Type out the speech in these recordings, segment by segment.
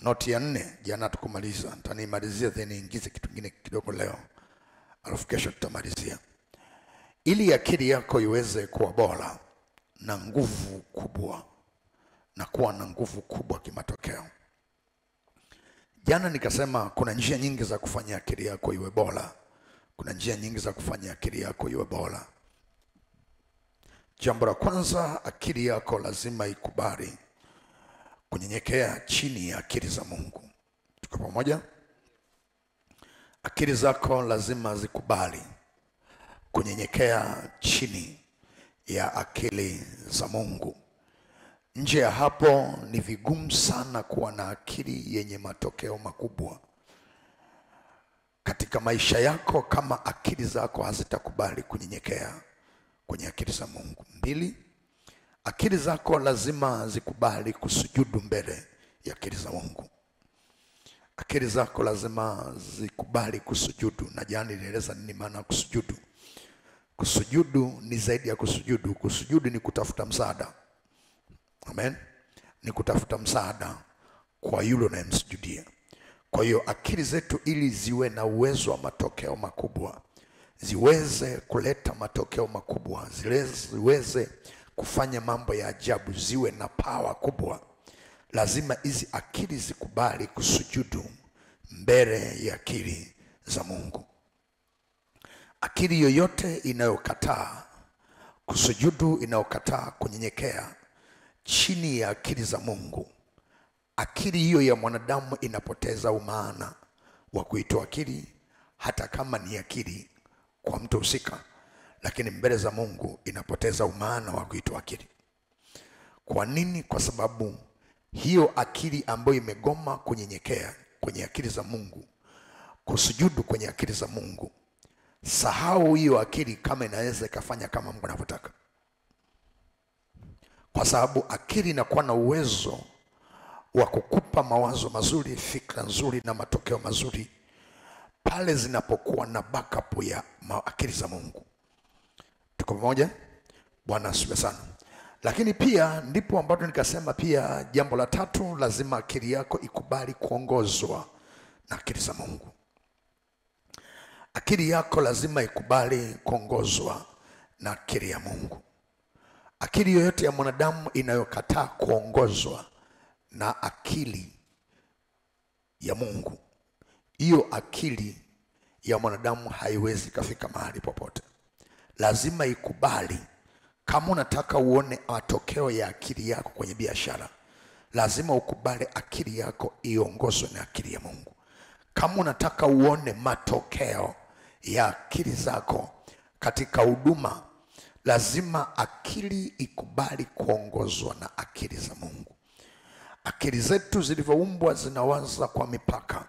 Noti ya 4 jana tukumaliza. Nitanimalizia then niingize kitu kingine kidogo leo. Alafu kesho tutamalizia. Ili akili yako iweze kuwa bora na nguvu kubwa na kuwa na nguvu kubwa kimatokeo. Jana nikasema kuna njia nyingi za kufanya akili yako iwe bora. Kuna njia nyingi za kufanya akili yako iwe bora. Jambo la kwanza, akili yako lazima ikubali kunyenyekea chini ya akili za Mungu. Tuko pamoja? Akili zako lazima zikubali kunyenyekea chini ya akili za Mungu. Nje ya hapo ni vigumu sana kuwa na akili yenye matokeo makubwa katika maisha yako kama akili zako hazitakubali kunyenyekea kwenye akili za Mungu. 2, akili zako lazima zikubali kusujudu mbele ya akili za Mungu. Akili zako lazima zikubali kusujudu. Na jana nilieleza nini maana kusujudu. Kusujudu ni zaidi ya kusujudu. Kusujudu ni kutafuta msaada. Amen. Ni kutafuta msaada kwa yule unayemsujudia. Kwa hiyo akili zetu ili ziwe na uwezo wa matokeo makubwa, ziweze kuleta matokeo makubwa, ziweze kufanya mambo ya ajabu, ziwe na power kubwa, lazima hizi akili zikubali kusujudu mbele ya akili za Mungu. Akili yoyote inayokataa kusujudu, inayokataa kunyenyekea chini ya akili za Mungu, akili hiyo ya mwanadamu inapoteza umaana wa kuitwa akili, hata kama ni akili kwa mtu husika, lakini mbele za Mungu inapoteza umaana wa kuitwa akili. Kwa nini? Kwa sababu hiyo akili ambayo imegoma kunyenyekea kwenye akili za Mungu, kusujudu kwenye akili za Mungu, sahau hiyo akili kama inaweza ikafanya kama Mungu anavyotaka. Kwa sababu akili inakuwa na uwezo wa kukupa mawazo mazuri, fikra nzuri na matokeo mazuri pale zinapokuwa na backup ya akili za Mungu. Tuko pamoja? Bwana asifiwe sana. Lakini pia ndipo ambapo nikasema pia jambo la 3, lazima akili yako ikubali kuongozwa na akili za Mungu. Akili yako lazima ikubali kuongozwa na akili ya Mungu. Akili yoyote ya mwanadamu inayokataa kuongozwa na akili ya Mungu, hiyo akili ya mwanadamu haiwezi kafika mahali popote. Lazima ikubali. Kama unataka uone matokeo ya akili yako kwenye biashara, lazima ukubali akili yako iongozwe na akili ya Mungu. Kama unataka uone matokeo ya akili zako katika huduma, lazima akili ikubali kuongozwa na akili za Mungu. Akili zetu zilivyoumbwa zinawaza kwa mipaka,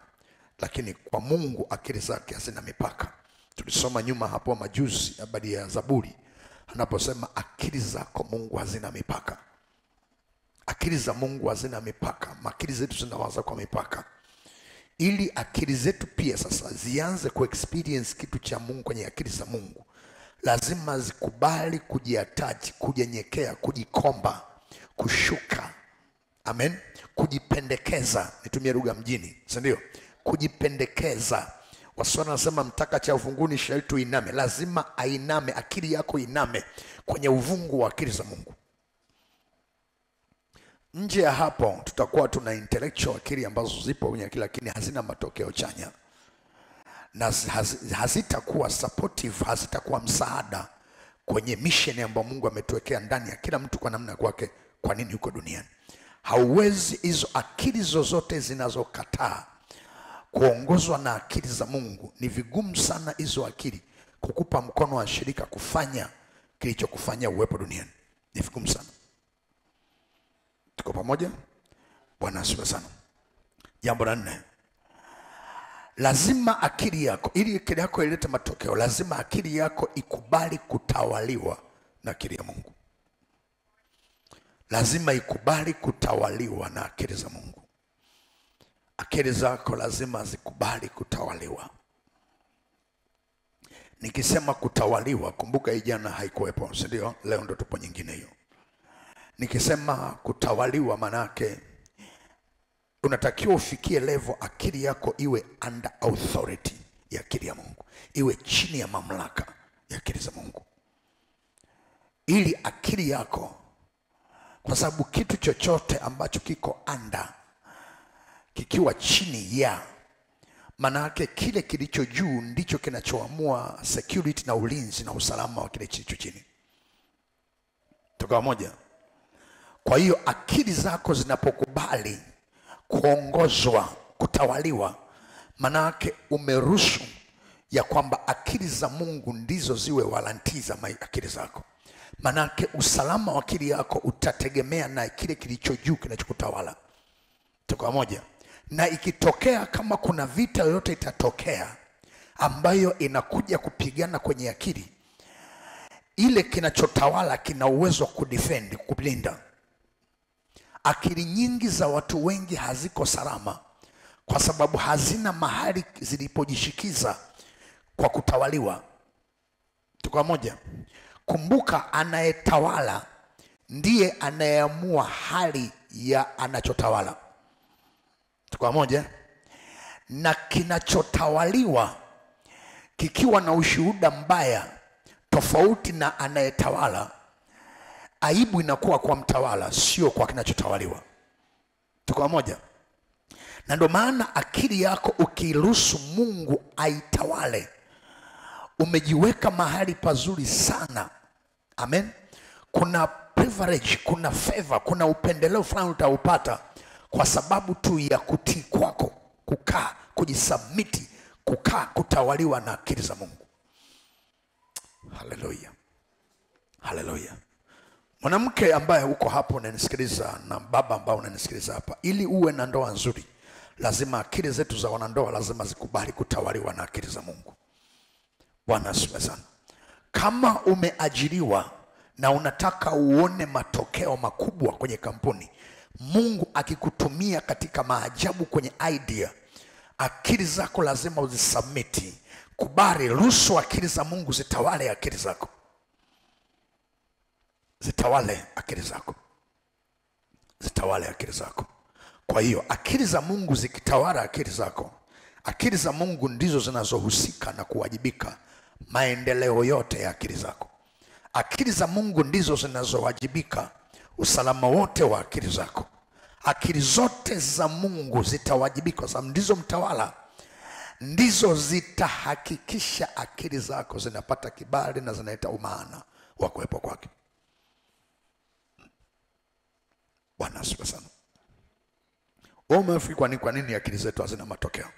lakini kwa Mungu akili zake hazina mipaka. Tulisoma nyuma hapo majuzi habari ya Zaburi, anaposema akili zako Mungu hazina mipaka. Akili za Mungu hazina mipaka. Akili zetu zinawaza kwa mipaka. Ili akili zetu pia sasa zianze kuexperience kitu cha Mungu kwenye akili za Mungu, lazima zikubali kujiataji, kunyenyekea, kujikomba, kushuka. Amen. Kujipendekeza, nitumie lugha mjini, si ndio? Kujipendekeza. Waswahili wanasema mtaka cha uvunguni sharti uiname. Lazima ainame, akili yako iname kwenye uvungu wa akili za Mungu. Nje ya hapo tutakuwa tuna intellectual akili ambazo zipo kwenye akili lakini hazina matokeo chanya, na hazitakuwa supportive, hazitakuwa msaada kwenye mission ambayo Mungu ametuwekea ndani ya kila mtu kwa namna kwake, kwa nini yuko duniani. Hauwezi, hizo akili zozote zinazokataa kuongozwa na akili za Mungu, ni vigumu sana hizo akili kukupa mkono wa shirika kufanya kilichokufanya uwepo duniani. Ni vigumu sana. Tuko pamoja? Bwana asifiwe sana. Jambo la 4, lazima akili yako, ili akili yako ilete matokeo, lazima akili yako ikubali kutawaliwa na akili ya Mungu. Lazima ikubali kutawaliwa na akili za Mungu. Akili zako lazima zikubali kutawaliwa. Nikisema kutawaliwa, kumbuka hii jana haikuwepo, si ndio? Leo ndo tupo nyingine hiyo. Nikisema kutawaliwa manake unatakiwa ufikie level akili yako iwe under authority ya akili ya Mungu, iwe chini ya mamlaka ya akili za Mungu, ili akili yako, kwa sababu kitu chochote ambacho kiko under, kikiwa chini ya, maana yake kile kilicho juu ndicho kinachoamua security na ulinzi na usalama wa kile kilicho chini. Tukawa moja. Kwa hiyo akili zako zinapokubali kuongozwa, kutawaliwa, maana yake umeruhusu ya kwamba akili za Mungu ndizo ziwe walanti za akili zako. Maana yake usalama wa akili yako utategemea na kile kilicho juu kinachokutawala. Tukawa moja. Na ikitokea kama kuna vita yoyote itatokea ambayo inakuja kupigana kwenye akili, ile kinachotawala kina uwezo wa kudefend, kulinda. Akili nyingi za watu wengi haziko salama kwa sababu hazina mahali zilipojishikiza kwa kutawaliwa. Tuko moja. Kumbuka, anayetawala ndiye anayeamua hali ya anachotawala. Tuko moja. Na kinachotawaliwa kikiwa na ushuhuda mbaya tofauti na anayetawala, aibu inakuwa kwa mtawala, sio kwa kinachotawaliwa. Tuko moja. Na ndio maana akili yako ukiruhusu Mungu aitawale, umejiweka mahali pazuri sana. Amen. Kuna privilege, kuna favor, kuna upendeleo fulani utaupata kwa sababu tu ya kutii kwako, kukaa, kujisubmiti, kukaa, kutawaliwa na akili za Mungu. Haleluya. Haleluya. Mwanamke ambaye uko hapo unanisikiliza, na baba ambaye unanisikiliza hapa, ili uwe na ndoa nzuri, lazima akili zetu za wanandoa lazima zikubali kutawaliwa na akili za Mungu. Bwana asifiwe sana. Kama umeajiriwa na unataka uone matokeo makubwa kwenye kampuni, Mungu akikutumia katika maajabu kwenye idea, akili zako lazima uzisubmiti. Kubali, ruhusu akili za Mungu zitawale akili zako. Zitawale akili zako. Zitawale akili zako. Kwa hiyo akili za Mungu zikitawala akili zako, akili za Mungu ndizo zinazohusika na kuwajibika maendeleo yote ya akili zako. Akili za Mungu ndizo zinazowajibika usalama wote wa akili zako. Akili zote za Mungu zitawajibika kwa sababu ndizo mtawala, ndizo zitahakikisha akili zako zinapata kibali na zinaleta umaana wa kuwepo kwake. Bwana asifiwe sana. Umefikwa kwa nini akili zetu hazina matokeo?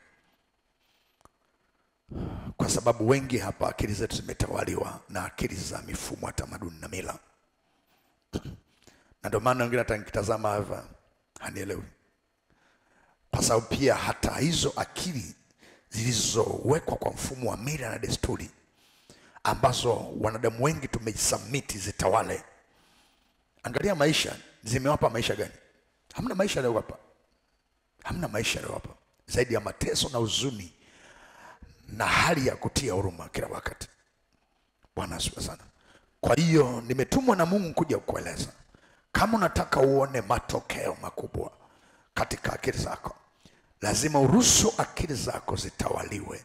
Kwa sababu wengi hapa akili zetu zimetawaliwa na akili za mifumo ya tamaduni na mila. Na ndio maana wengine hata nikitazama hapa hanielewi. Kwa sababu pia hata hizo akili zilizowekwa kwa mfumo wa mila na desturi ambazo wanadamu wengi tumejisubmiti zitawale. Angalia maisha, zimewapa maisha gani? Hamna maisha leo hapa. Hamna maisha leo hapa zaidi ya mateso na huzuni na hali ya kutia huruma kila wakati. Bwana asifiwe sana. Kwa hiyo nimetumwa na Mungu kuja kukueleza, kama unataka uone matokeo makubwa katika akili zako, lazima uruhusu akili zako zitawaliwe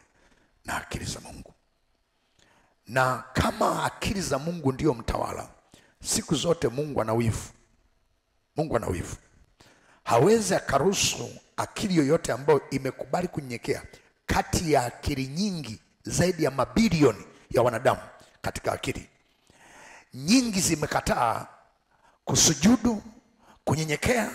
na akili za Mungu. Na kama akili za Mungu ndio mtawala, siku zote Mungu ana wivu. Mungu ana wivu. Hawezi akaruhusu akili yoyote ambayo imekubali kunyenyekea kati ya akili nyingi zaidi ya mabilioni ya wanadamu. Katika akili nyingi zimekataa kusujudu, kunyenyekea,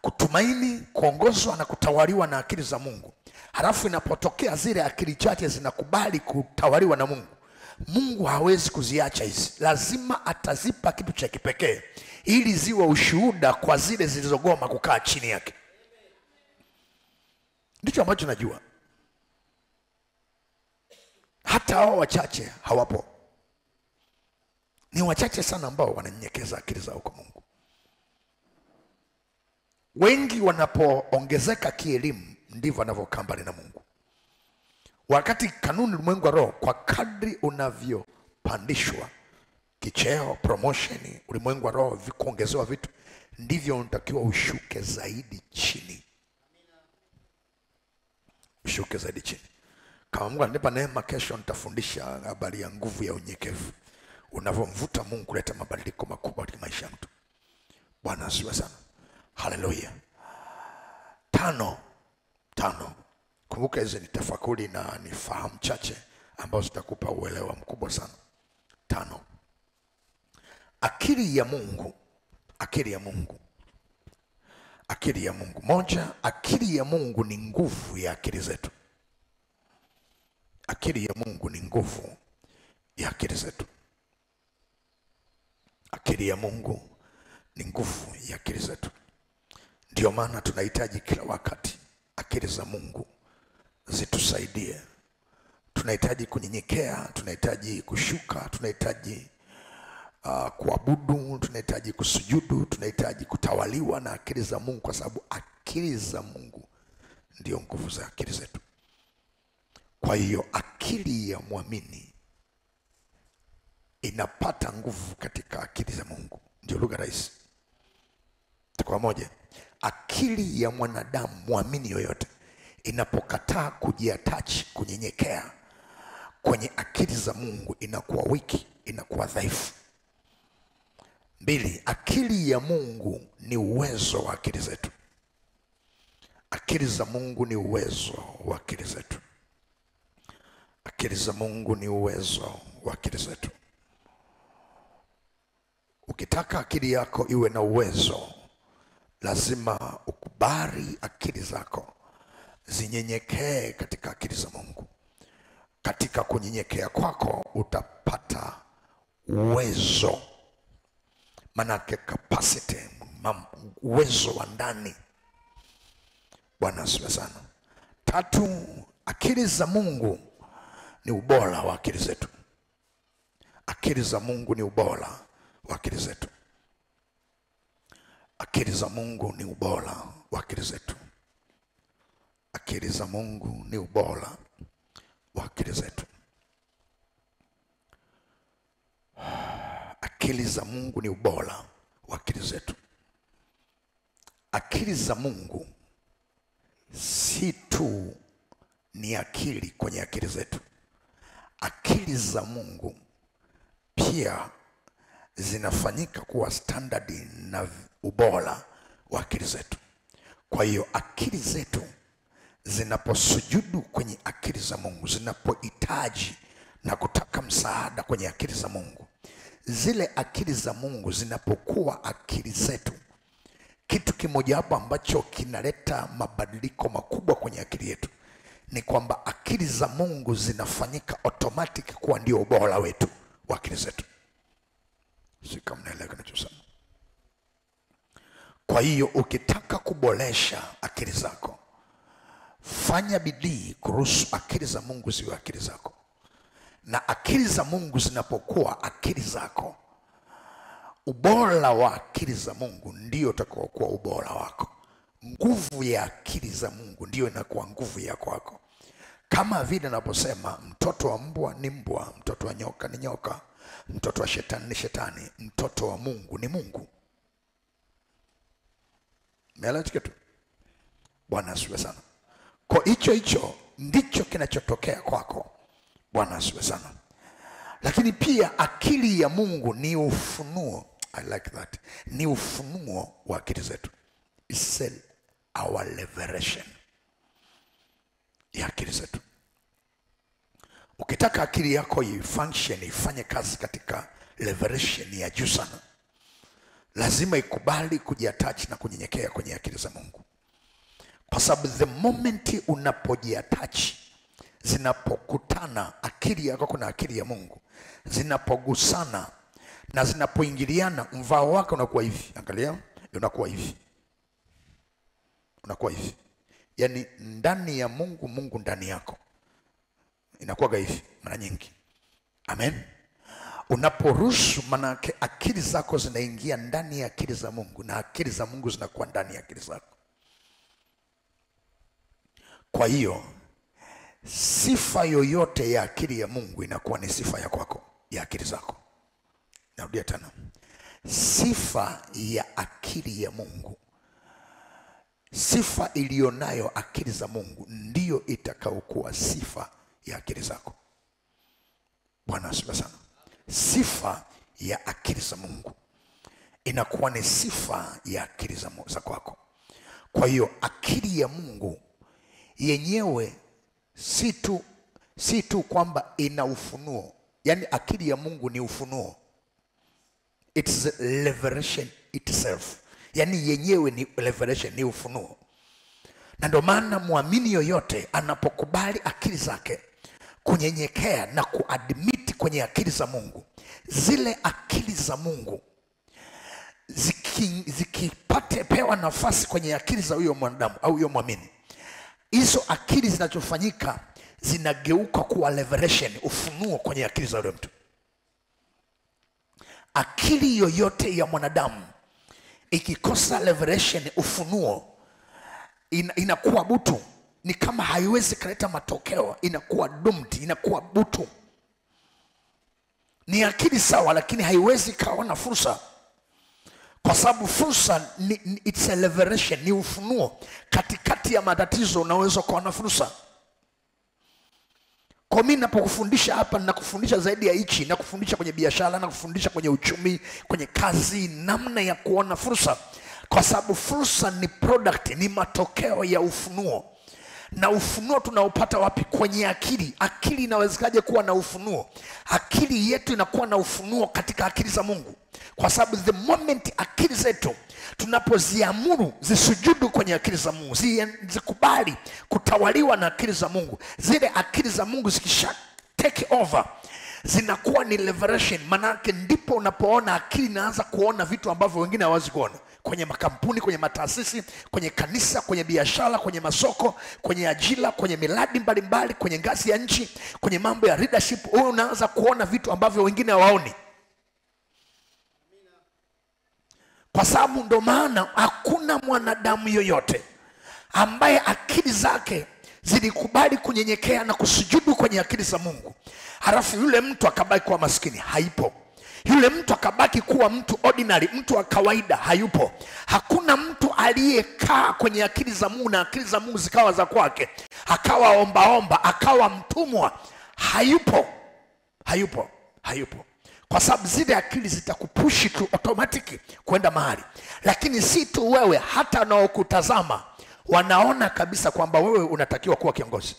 kutumaini, kuongozwa na kutawaliwa na akili za Mungu. Halafu inapotokea zile akili chache zinakubali kutawaliwa na Mungu, Mungu hawezi kuziacha hizi, lazima atazipa kitu cha kipekee ili ziwe ushuhuda kwa zile zilizogoma kukaa chini yake. Ndicho ambacho najua. Hata hao wachache hawapo. Ni wachache sana ambao wananyenyekeza akili zao kwa Mungu. Wengi wanapoongezeka kielimu ndivyo wanavyokaa mbali na Mungu. Wakati kanuni ulimwengu wa roho, kwa kadri unavyopandishwa kicheo, promotion, ulimwengu wa roho, kuongezewa vitu, ndivyo unatakiwa ushuke zaidi chini ushuke zaidi chini. Kama Mungu ananipa neema, kesho nitafundisha habari ya nguvu ya unyenyekevu, unavyomvuta Mungu kuleta mabadiliko makubwa katika maisha ya mtu. Bwana asifiwe sana. Haleluya. Tano. Kumbuka hizi ni tafakuri na ni fahamu chache ambazo zitakupa uelewa mkubwa sana. 5. Akili ya Mungu. Akili ya Mungu. Akili ya Mungu. Moja, akili ya Mungu ni nguvu ya akili zetu. Akili ya Mungu ni nguvu ya akili zetu. Akili ya Mungu ni nguvu ya akili zetu. Ndio maana tunahitaji kila wakati akili za Mungu zitusaidie. Tunahitaji kunyenyekea, tunahitaji kushuka, tunahitaji kuabudu, tunahitaji kusujudu, tunahitaji kutawaliwa na akili za Mungu, kwa sababu akili za Mungu ndio nguvu za akili zetu. Kwa hiyo akili ya muamini inapata nguvu katika akili za Mungu. Ndio lugha rahisi. Kwa moja, akili ya mwanadamu muamini yoyote inapokataa kujiattach, kunyenyekea kwenye akili za Mungu, inakuwa wiki, inakuwa dhaifu. 2, akili ya Mungu ni uwezo wa akili zetu. Akili za Mungu ni uwezo wa akili zetu. Akili za Mungu ni uwezo wa akili zetu. Ukitaka akili yako iwe na uwezo, lazima ukubali akili zako zinyenyekee katika akili za Mungu. Katika kunyenyekea kwako utapata uwezo, manake capacity, uwezo wa ndani. Bwana asifiwe sana. 3, akili za Mungu ni ubora wa akili zetu. Akili za Mungu ni ubora wa akili zetu. Akili za Mungu ni ubora wa akili zetu. Akili za Mungu ni ubora wa akili zetu. Akili za Mungu ni ubora wa akili zetu. Akili za Mungu si tu ni akili kwenye akili zetu. Akili za Mungu pia zinafanyika kuwa standard na ubora wa akili zetu. Kwa hiyo akili zetu zinaposujudu kwenye akili za Mungu, zinapohitaji na kutaka msaada kwenye akili za Mungu, zile akili za Mungu zinapokuwa akili zetu, kitu kimoja hapo ambacho kinaleta mabadiliko makubwa kwenye akili yetu ni kwamba akili za Mungu zinafanyika automatic kuwa ndio ubora wetu wa akili zetu. Sika mnaelewa ninachosema? Kwa hiyo ukitaka kuboresha akili zako, fanya bidii kuruhusu akili za Mungu ziwe akili zako. Na akili za Mungu zinapokuwa akili zako, ubora wa akili za Mungu ndio utakaokuwa ubora wako. Nguvu ya akili za Mungu ndio inakuwa nguvu ya kwako. Kama vile naposema mtoto wa mbwa ni mbwa, mtoto wa nyoka ni nyoka, mtoto wa shetani ni shetani, mtoto wa Mungu ni Mungu. Umeelewa kitu? Bwana asifiwe sana. Kwa hicho ndicho kinachotokea kwako. Bwana asifiwe sana. Lakini pia akili ya Mungu ni ufunuo. I like that. Ni ufunuo wa akili zetu. It's our revelation ya akili zetu. Ukitaka akili yako ifanye kazi katika revelation ya juu sana, lazima ikubali kujiattach na kunyenyekea kwenye akili za Mungu. Kwa sababu the moment unapojiattach, zinapokutana akili yako kuna akili ya Mungu, zinapogusana na zinapoingiliana, mvao wake unakuwa hivi. Angalia, unakuwa hivi. Unakuwa hivi. Yaani ndani ya Mungu, Mungu ndani yako. Inakuwa hivi mara nyingi. Amen. Unaporuhusu, manake akili zako zinaingia ndani ya akili za Mungu na akili za Mungu zinakuwa ndani ya akili zako. Kwa hiyo sifa yoyote ya akili ya Mungu inakuwa ni sifa ya kwako, ya akili zako. Narudia tena. Sifa ya akili ya Mungu Sifa iliyonayo akili za Mungu ndiyo itakayokuwa sifa ya akili zako. Bwana asifiwe sana. Sifa ya akili za Mungu inakuwa ni sifa ya akili za kwako. Kwa hiyo akili ya Mungu yenyewe si tu kwamba ina ufunuo. Yani akili ya Mungu ni ufunuo. It's revelation itself. Yani yenyewe ni revelation, ni ufunuo. Na ndio maana muamini yoyote anapokubali akili zake, kunyenyekea na kuadmit kwenye akili za Mungu, zile akili za Mungu pewa nafasi kwenye akili za huyo mwanadamu au huyo muamini, hizo akili zinachofanyika zinageuka kuwa revelation, ufunuo kwenye akili za yule mtu. Akili yoyote ya mwanadamu ikikosa revelation, ufunuo, inakuwa butu. Ni kama haiwezi kuleta matokeo, inakuwa doomed, inakuwa butu. Ni akili sawa, lakini haiwezi kaona fursa. Kwa sababu fursa it's a revelation, ni ufunuo. Katikati ya matatizo unaweza kuona fursa. Kwa mimi ninapokufundisha hapa, ninakufundisha zaidi ya hichi, ninakufundisha kwenye biashara, ninakufundisha kwenye uchumi, kwenye kazi, namna ya kuona fursa. Kwa sababu fursa ni product, ni matokeo ya ufunuo. Na ufunuo tunaupata wapi? Kwenye akili. Akili inawezekaje kuwa na ufunuo? Akili yetu inakuwa na ufunuo katika akili za Mungu. Kwa sababu the moment akili zetu tunapoziamuru zisujudu kwenye akili za Mungu, zikubali kutawaliwa na akili za Mungu, zile akili za Mungu zikisha take over, zinakuwa ni revelation. Manake ndipo unapoona akili inaanza kuona vitu ambavyo wengine hawazi kuona. Kwenye makampuni, kwenye mataasisi, kwenye kanisa, kwenye biashara, kwenye masoko, kwenye ajira, kwenye miradi mbalimbali, kwenye ngazi ya nchi, kwenye mambo ya leadership, wewe unaanza kuona vitu ambavyo wengine hawaoni. Kwa sababu ndo maana hakuna mwanadamu yoyote ambaye akili zake zilikubali kunyenyekea na kusujudu kwenye akili za Mungu, halafu yule mtu akabaki kuwa maskini. Haipo. Yule mtu akabaki kuwa mtu ordinary, mtu wa kawaida. Hayupo. Hakuna mtu aliyekaa kwenye akili za Mungu na akili za Mungu zikawa za kwake, akawa ombaomba, akawa mtumwa. Hayupo. Hayupo. Hayupo. Kwa sababu zile akili zitakupushi tu automatic kwenda mahali. Lakini si tu wewe, hata wanaokutazama wanaona kabisa kwamba wewe unatakiwa kuwa kiongozi.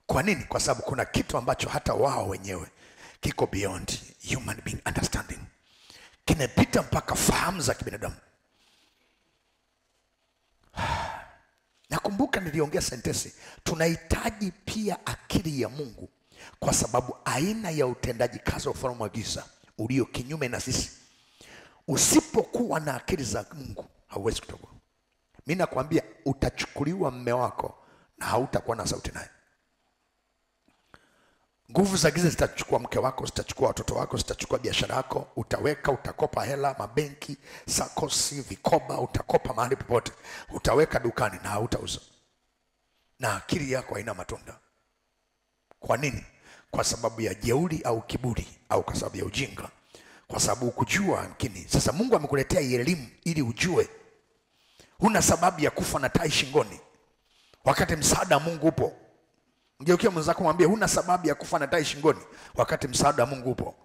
Kwa nini? Kwa sababu kuna kitu ambacho hata wao wenyewe kiko beyond human being understanding, kinapita mpaka fahamu za kibinadamu. Nakumbuka niliongea sentensi, tunahitaji pia akili ya Mungu, kwa sababu aina ya utendaji kazi wa ufalme wa giza ulio kinyume na sisi. Usipokuwa na akili za Mungu hauwezi kutoka. Mimi nakwambia utachukuliwa mme wako na hautakuwa na sauti naye. Nguvu za giza zitachukua mke wako, zitachukua watoto wako, zitachukua biashara yako. Utaweka, utakopa hela mabenki, sakosi, vikoba, utakopa mahali popote, utaweka dukani na hautauza. Na akili yako haina matunda. Kwa nini? Kwa sababu ya jeuri au kiburi, au kwa sababu ya ujinga, kwa sababu ukujua mkini. Sasa Mungu amekuletea elimu ili ujue. Huna sababu ya kufa na tai shingoni wakati msaada wa Mungu upo. Mgeukie mwenzako mwambie huna sababu ya kufa na tai shingoni wakati msaada wa Mungu upo.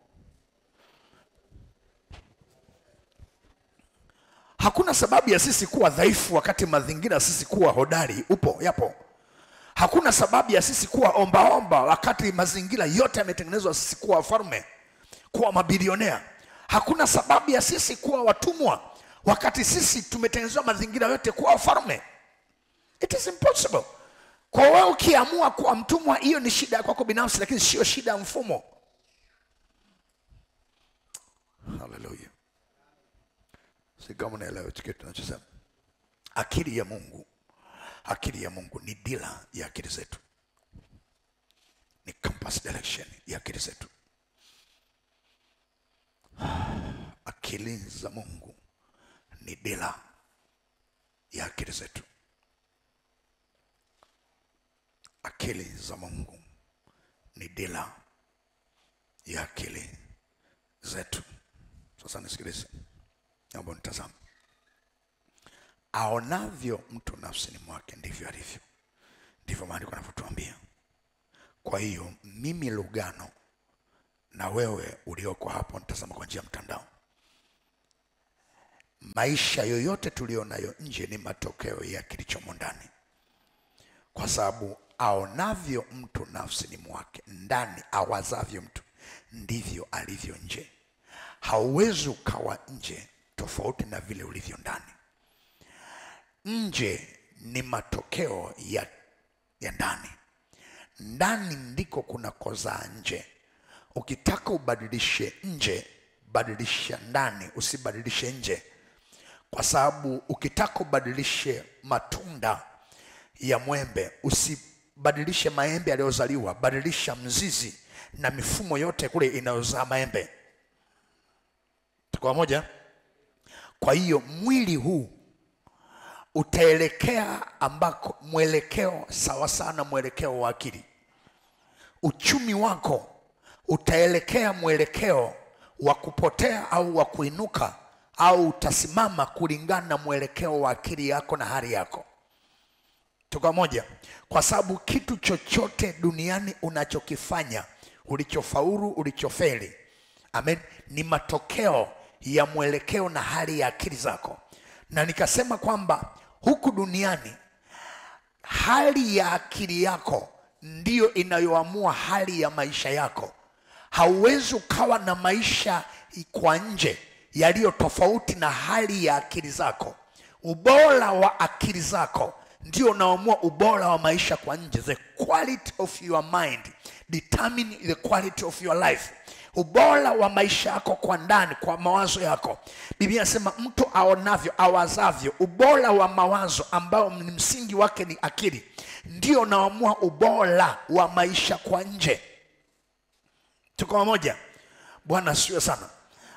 Hakuna sababu ya sisi kuwa dhaifu wakati mazingira sisi kuwa hodari yapo. Hakuna sababu ya sisi kuwa ombaomba wakati mazingira yote yametengenezwa sisi kuwa wafalme, kuwa mabilionea. Hakuna sababu ya sisi kuwa watumwa wakati sisi tumetengenezwa mazingira yote kuwa wafalme. It is impossible. Kwa wewe ukiamua kuwa mtumwa, hiyo ni shida kwako binafsi, lakini sio shida ya mfumo. Hallelujah. Kama unaelewa kitu tunachosema. Akili ya Mungu ni dira ya akili zetu, ni compass direction ya akili zetu. Akili za Mungu ni dira ya akili zetu. Akili za Mungu ni dira ya akili zetu. Sasa nisikilize. Naomba nitazame. Aonavyo mtu nafsini mwake ndivyo alivyo. Ndivyo maandiko yanavyotuambia. Kwa hiyo mimi Lugano na wewe ulioko hapo nitazama kwa njia ya mtandao, maisha yoyote tulionayo nje ni matokeo ya kilichomo ndani. Kwa sababu aonavyo mtu nafsini mwake, ndani awazavyo mtu ndivyo alivyo nje. Hauwezi ukawa nje tofauti na vile ulivyo ndani. Nje ni matokeo ya ndani. Ndani ndiko kuna kozaa nje. Ukitaka ubadilishe nje, badilisha ndani, usibadilishe nje. Kwa sababu ukitaka ubadilishe matunda ya mwembe, usibadilishe maembe yaliyozaliwa, badilisha mzizi na mifumo yote kule inayozaa maembe. Tuko pamoja? Kwa hiyo mwili huu utaelekea ambako mwelekeo sawa sana mwelekeo wa akili. Uchumi wako utaelekea mwelekeo wa kupotea au wa kuinuka, au utasimama kulingana na mwelekeo wa akili yako na hali yako. Tuko moja? Kwa sababu kitu chochote duniani unachokifanya, ulichofaulu, ulichofeli, amen, ni matokeo ya mwelekeo na hali ya akili zako. Na nikasema kwamba huku duniani hali ya akili yako ndiyo inayoamua hali ya maisha yako. Hauwezi ukawa na maisha kwa nje yaliyo tofauti na hali ya akili zako. Ubora wa akili zako ndio unaamua ubora wa maisha kwa nje. The quality of your mind determine the quality of your life. Ubora wa maisha yako kwa ndani, kwa mawazo yako. Biblia inasema mtu aonavyo, awazavyo. Ubora wa mawazo ambao ni msingi wake ni akili, ndio unaamua ubora wa maisha kwa nje. Tuko pamoja? Bwana asifiwe sana.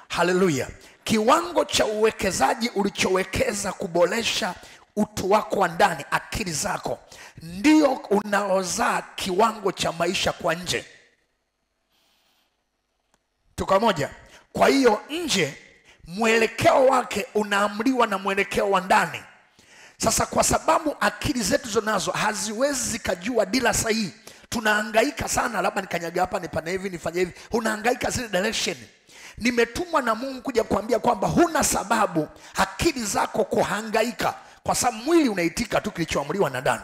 Haleluya. Kiwango cha uwekezaji ulichowekeza kuboresha utu wako wa ndani, akili zako, ndio unaozaa kiwango cha maisha kwa nje. Tuko pamoja? Kwa hiyo nje mwelekeo wake unaamriwa na mwelekeo wa ndani. Sasa kwa sababu akili zetu zonazo haziwezi zikajua dira sahihi, tunahangaika sana, labda nikanyaga hapa, nipane hivi, nifanye hivi, unahangaika zile direction. Nimetumwa na Mungu kuja kuambia kwamba huna sababu akili zako kuhangaika, kwa sababu mwili unaitika tu kilichoamriwa na ndani.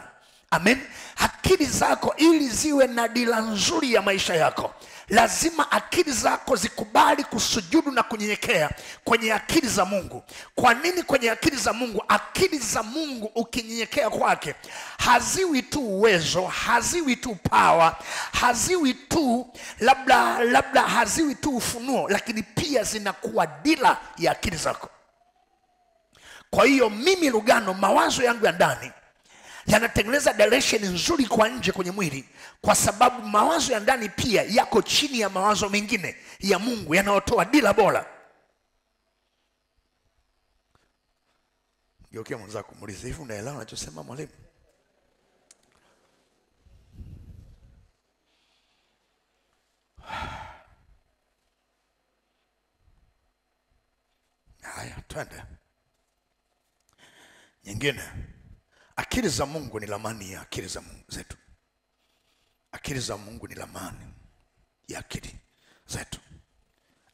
Amen. Akili zako ili ziwe na dira nzuri ya maisha yako, lazima akili zako zikubali kusujudu na kunyenyekea kwenye akili za Mungu. Kwa nini kwenye akili za Mungu? Akili za Mungu ukinyenyekea kwake, haziwi tu uwezo, haziwi tu power, haziwi tu labda haziwi tu ufunuo, lakini pia zinakuwa dira ya akili zako. Kwa hiyo mimi Lugano, mawazo yangu ya ndani yanatengeneza direction nzuri kwa nje kwenye mwili, kwa sababu mawazo ya ndani pia yako chini ya mawazo mengine ya Mungu yanayotoa dira bora. Geukia mwenzako muulize, hivi unaelewa unachosema mwalimu? Haya, twende. Nyingine, akili za Mungu ni lamani ya akili za Mungu zetu. Akili za Mungu ni lamani ya akili zetu.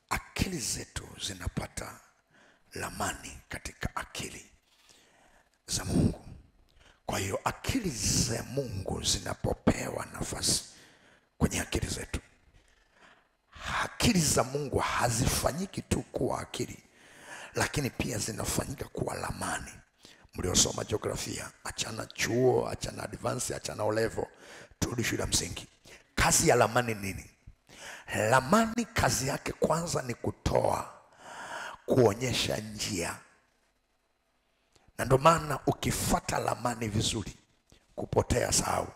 Akili zetu zinapata lamani katika akili za Mungu. Kwa hiyo akili za Mungu zinapopewa nafasi kwenye akili zetu, akili za Mungu hazifanyiki tu kuwa akili, lakini pia zinafanyika kuwa lamani. Mliosoma jiografia, achana chuo, achana advance, achana olevo, turudi shule ya msingi. Kazi ya lamani nini? Lamani kazi yake kwanza ni kutoa, kuonyesha njia. Na ndio maana ukifuata lamani vizuri, kupotea sahau.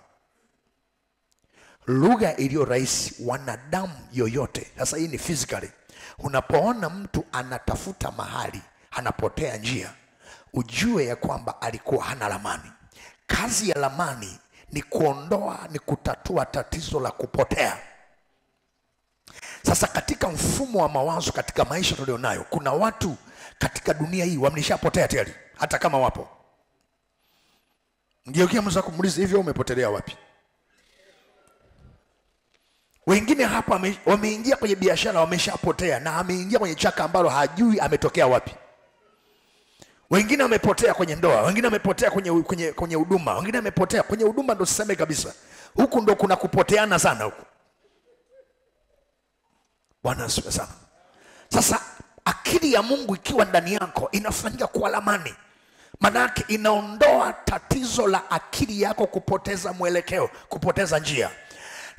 Lugha iliyo rahisi, wanadamu yoyote, sasa hii ni physically, unapoona mtu anatafuta mahali, anapotea njia, ujue ya kwamba alikuwa hana lamani. Kazi ya lamani ni kuondoa, ni kutatua tatizo la kupotea. Sasa katika mfumo wa mawazo, katika maisha tulionayo, kuna watu katika dunia hii wameshapotea tayari, hata kama wapo. Ngeukia mwanzo kumuuliza, hivyo umepotelea wapi? Wengine hapa wameingia kwenye biashara wameshapotea, na ameingia kwenye chaka ambalo hajui ametokea wapi. Wengine wamepotea kwenye ndoa, wengine wamepotea kwenye huduma, wengine wamepotea kwenye huduma. Ndo siseme kabisa, huku ndo kuna kupoteana sana huku. Bwana asifiwe sana. Sasa akili ya Mungu ikiwa ndani yako inafanyika kwa lamani. Manake inaondoa tatizo la akili yako kupoteza mwelekeo, kupoteza njia.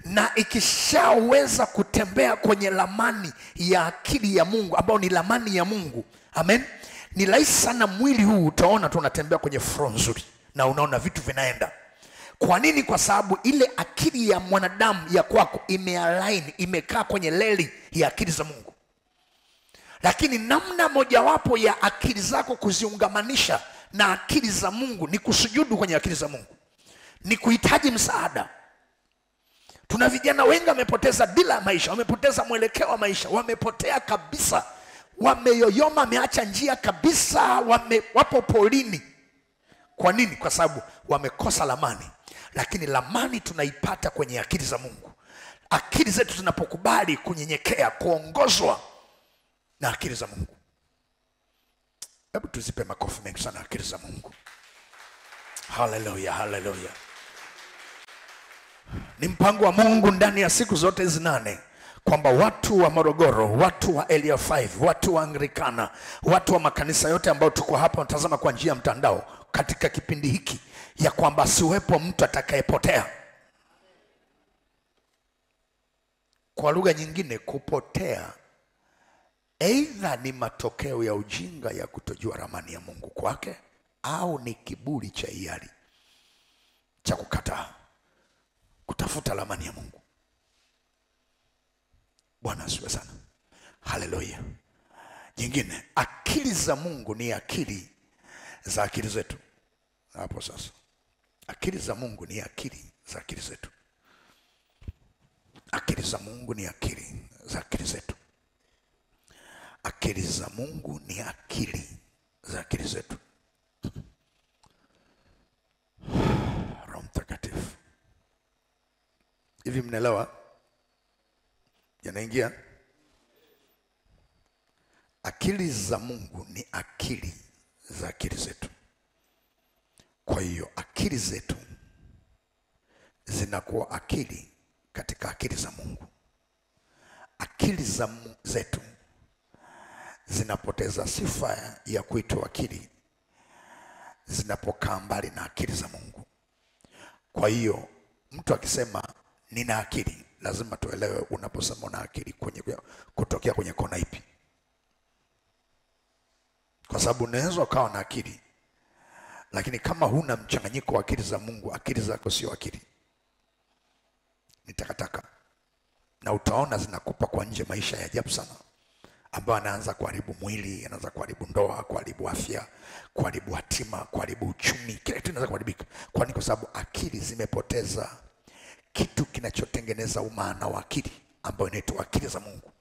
Na ikishaweza kutembea kwenye lamani ya akili ya Mungu, ambao ni lamani ya Mungu, amen, ni rahisi sana mwili huu utaona tunatembea kwenye flow nzuri na unaona vitu vinaenda. Kwa nini? Kwa sababu ile akili ya mwanadamu ya kwako imealign, imekaa kwenye leli ya akili za Mungu. Lakini namna mojawapo ya akili zako kuziungamanisha na akili za Mungu ni kusujudu kwenye akili za Mungu, ni kuhitaji msaada. Tuna vijana wengi wamepoteza dira ya maisha, wamepoteza mwelekeo wa maisha, wamepotea kabisa, wameyoyoma, wameacha njia kabisa, wapo polini. Kwa nini? Kwa sababu wamekosa lamani. Lakini lamani tunaipata kwenye akili za Mungu. Akili zetu zinapokubali kunyenyekea, kuongozwa na akili za Mungu. Hebu tuzipe makofi mengi sana akili za Mungu. Haleluya, haleluya. Ni mpango wa Mungu ndani ya siku zote hizi 8 kwamba watu wa Morogoro, watu wa Area 5, watu wa Anglikana, watu wa makanisa yote ambao tuko hapa natazama kwa njia ya mtandao katika kipindi hiki, ya kwamba siwepo mtu atakayepotea. Kwa lugha nyingine, kupotea aidha ni matokeo ya ujinga ya kutojua ramani ya Mungu kwake, au ni kiburi cha hiari cha kukataa kutafuta ramani ya Mungu. Bwana asifiwe sana. Haleluya. Nyingine, akili za Mungu ni akili za akili zetu. Hapo sasa, akili za Mungu ni akili za akili zetu. Akili za Mungu ni akili za akili zetu. Akili za Mungu ni akili za akili zetu. Roho Mtakatifu. Hivi mnaelewa? Yanaingia? Akili za Mungu ni akili za akili zetu. Kwa hiyo akili zetu zinakuwa akili katika akili za Mungu. Akili zetu zinapoteza sifa ya kuitwa akili zinapokaa mbali na akili za Mungu. Kwa hiyo mtu akisema nina akili, lazima tuelewe unaposema una akili kutokea kwenye kona ipi. Kwa sababu unaweza ukawa na akili, lakini kama huna mchanganyiko wa akili za Mungu, akili zako sio akili, ni takataka. Na utaona zinakupa kwa nje maisha ya ajabu sana, ambayo anaanza kuharibu mwili, anaanza kuharibu ndoa, kuharibu afya, kuharibu hatima, kuharibu uchumi, kila kitu inaanza kuharibika. Kwa nini? Kwa sababu akili zimepoteza kitu kinachotengeneza umaana wa akili, ambayo inaitwa akili za Mungu.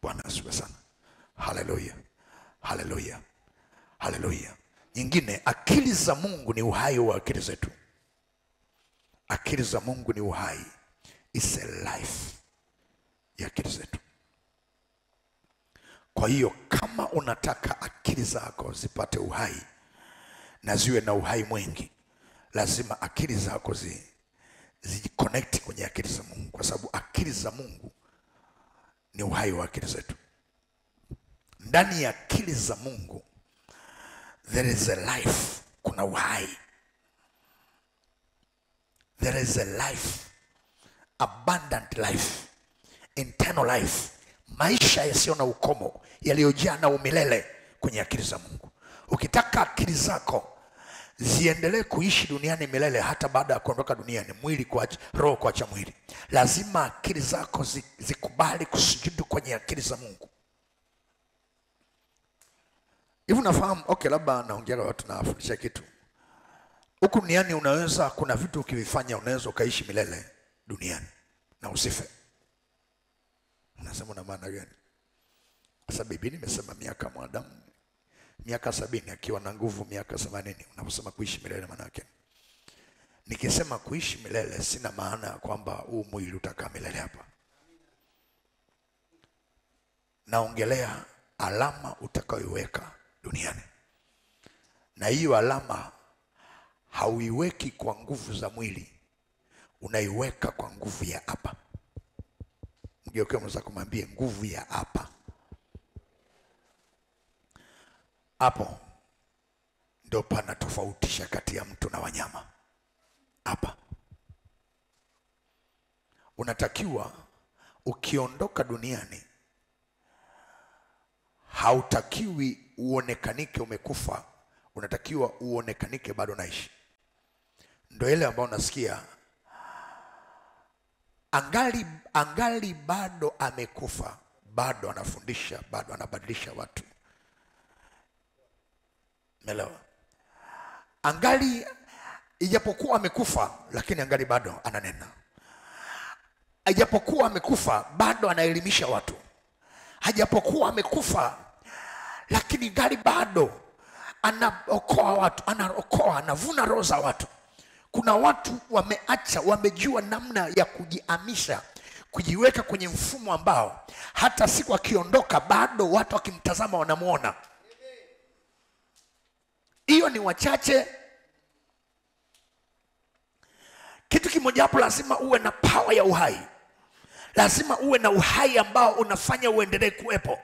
Bwana asifiwe sana. Haleluya, haleluya, haleluya. Nyingine, akili za Mungu ni uhai wa akili zetu. Akili za Mungu ni uhai, is a life ya akili zetu. Kwa hiyo kama unataka akili zako zipate uhai na ziwe na uhai mwingi, lazima akili zako zijiconnect kwenye akili za Mungu, kwa sababu akili za Mungu ni uhai wa akili zetu. Ndani ya akili za Mungu there is a life, kuna uhai. There is a life, abundant life, eternal life, maisha yasiyo na ukomo, yaliyojaa na umilele kwenye akili za Mungu. Ukitaka akili zako ziendelee kuishi duniani milele, hata baada ya kuondoka duniani, mwili kuacha, roho kuacha mwili, lazima akili zako zikubali kusujudu kwenye akili za Mungu. Hivi unafahamu? Okay, labda naongea watu na afundisha kitu. Huku duniani unaweza, kuna vitu ukivifanya unaweza ukaishi milele duniani na usife. Unasema una maana gani? Sasa Biblia imesema miaka mwanadamu miaka 70 akiwa na nguvu miaka 80. Unaposema kuishi milele maana yake, nikisema kuishi milele sina maana ya kwamba huu mwili utakaa milele hapa. Naongelea alama utakayoiweka duniani. Na hiyo alama hauiweki kwa nguvu za mwili, unaiweka kwa nguvu ya hapa. Mgeuke mwanza kumwambia nguvu ya hapa. Hapo ndio pana tofautisha kati ya mtu na wanyama. Hapa unatakiwa ukiondoka duniani, hautakiwi uonekanike umekufa, unatakiwa uonekanike bado naishi. Ndio ile ambayo unasikia angali bado amekufa, bado anafundisha, bado anabadilisha watu. Melewa? Angali ijapokuwa amekufa, lakini angali bado ananena. Ijapokuwa amekufa, bado anaelimisha watu. Hajapokuwa amekufa, lakini angali bado anaokoa watu, anavuna roho za watu. Kuna watu wameacha, wamejua namna ya kujihamisha, kujiweka kwenye mfumo ambao hata siku akiondoka bado watu wakimtazama wanamuona. Hiyo ni wachache. Kitu kimoja hapo, lazima uwe na power ya uhai. Lazima uwe na uhai ambao unafanya uendelee kuwepo.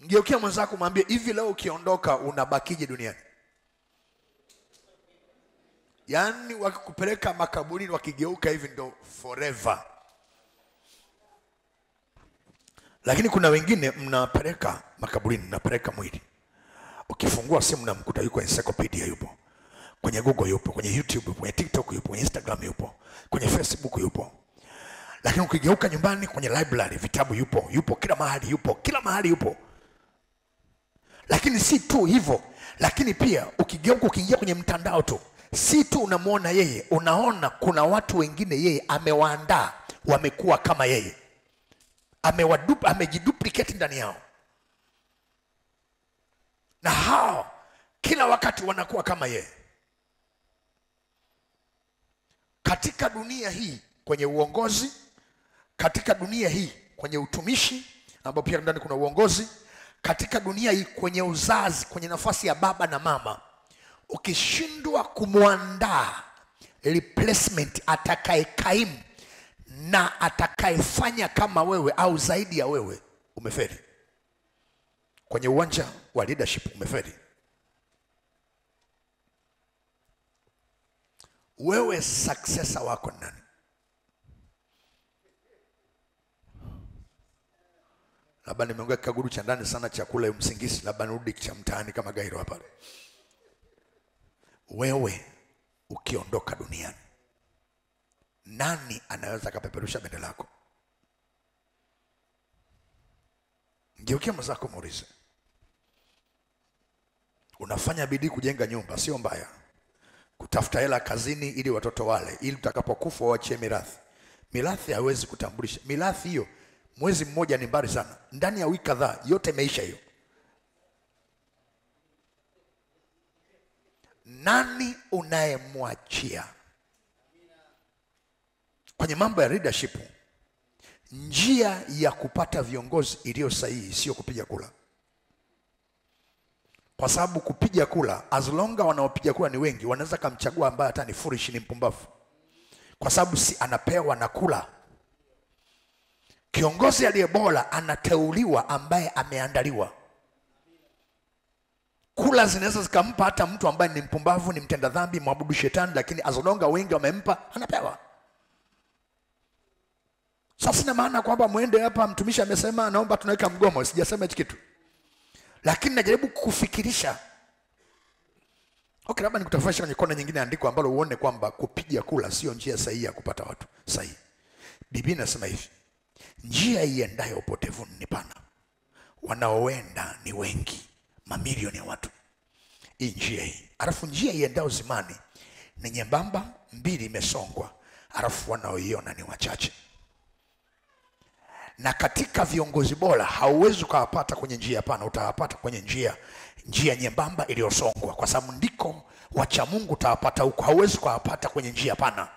Ngeukia mwenzako mwambie, hivi leo ukiondoka unabakije duniani? Yaani wakikupeleka makaburini wakigeuka hivi ndo forever. Lakini kuna wengine mnapeleka makaburini, mnapeleka mwili. Ukifungua simu na mkuta yuko encyclopedia, yupo kwenye Google, yupo kwenye YouTube, yupo kwenye TikTok, yupo kwenye Instagram, yupo kwenye Facebook, yupo. Lakini ukigeuka nyumbani kwenye library, vitabu yupo kila mahali, kila mahali yupo. Lakini si tu hivyo, lakini pia ukigeuka ukiingia kwenye mtandao tu, si tu unamuona yeye, unaona kuna watu wengine yeye amewaandaa wamekuwa kama yeye. Amejiduplicate ndani yao. Na hao kila wakati wanakuwa kama yeye. Katika dunia hii kwenye uongozi, katika dunia hii kwenye utumishi ambapo pia ndani kuna uongozi, katika dunia hii kwenye uzazi, kwenye nafasi ya baba na mama, ukishindwa kumuandaa replacement atakayekaimu na atakayefanya kama wewe au zaidi ya wewe, umefeli. Kwenye uwanja wa leadership umefeli. Wewe successor wako nani? Labda nimeongea kaguru cha ndani sana, chakula msingisi, labda nirudi cha mtaani kama Gairo hapa. Wewe ukiondoka duniani, nani anaweza kupeperusha bendera lako? Ngeukia mzako muulize. Unafanya bidii kujenga nyumba, sio mbaya. Kutafuta hela kazini ili watoto wale, ili utakapokufa waachie mirathi. Mirathi haiwezi kutambulisha. Mirathi hiyo mwezi mmoja ni mbali sana. Ndani ya wiki kadhaa yote imeisha hiyo. Nani unayemwachia? Kwenye mambo ya leadership, njia ya kupata viongozi iliyo sahihi sio kupiga kula. Kwa sababu kupiga kula, as long as wanaopiga kula ni wengi, wanaweza kumchagua ambaye hata ni foolish, ni mpumbavu. Kwa sababu si anapewa na kula. Kiongozi aliye bora anateuliwa ambaye ameandaliwa. Kula zinaweza zikampa hata mtu ambaye ni mpumbavu, ni mtenda dhambi, mwabudu shetani, lakini as long as wengi wamempa, anapewa. Sasa sina maana kwamba muende hapa mtumishi amesema naomba tunaweka mgomo, sijasema hicho kitu. Lakini najaribu kukufikirisha. Okay, labda nikutafasha kwenye kona nyingine andiko ambalo uone kwamba kupiga kula sio njia sahihi ya kupata watu sahihi. Biblia inasema hivi: njia iendayo upotevuni ni pana, wanaoenda ni wengi, mamilioni ya watu. Hii njia hii. Alafu njia iendayo uzimani ni nyembamba, mbili imesongwa, alafu wanaoiona ni wachache. Na katika viongozi bora hauwezi ukawapata kwenye njia pana, utawapata kwenye njia nyembamba iliyosongwa, kwa sababu ndiko wacha Mungu utawapata huko, hauwezi ukawapata kwenye njia pana.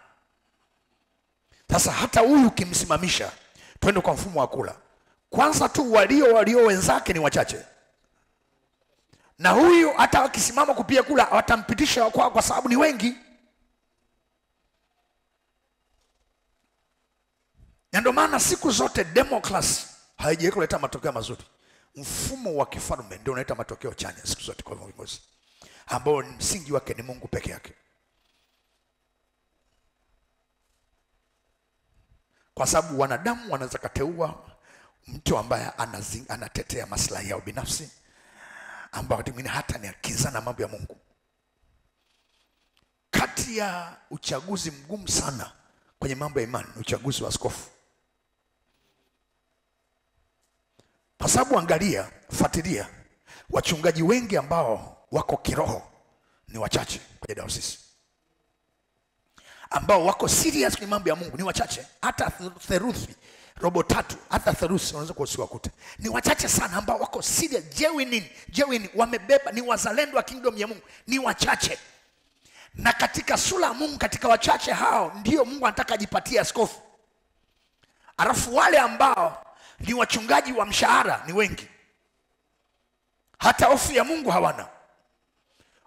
Sasa hata huyu ukimsimamisha, twende kwa mfumo wa kula, kwanza tu walio wenzake ni wachache, na huyu hata akisimama kupiga kula watampitisha kwa sababu ni wengi. Na ndio maana siku zote democracy haijawahi kuleta matokeo mazuri. Mfumo wa kifalme ndio unaleta matokeo chanya siku zote kwa viongozi, ambao msingi wake ni Mungu peke yake. Kwa sababu wanadamu wanaweza kateua mtu ambaye anatetea maslahi yao binafsi, ambao wakati mwingine hata ni akinzana mambo ya Mungu. Kati ya uchaguzi mgumu sana kwenye mambo ya imani ni uchaguzi wa askofu. Kwa sababu angalia, fuatilia, wachungaji wengi ambao wako kiroho ni wachache kwenye dayosisi. Ambao wako serious kwenye mambo ya Mungu ni wachache. Hata theruthi, robo tatu, hata theruthi unaweza kusiwakute. Ni wachache sana ambao wako serious, genuine, wamebeba, ni wazalendo wa kingdom ya Mungu, ni wachache. Na katika sura ya Mungu, katika wachache hao ndio Mungu anataka ajipatie askofu. Alafu wale ambao ni wachungaji wa mshahara ni wengi, hata hofu ya Mungu hawana.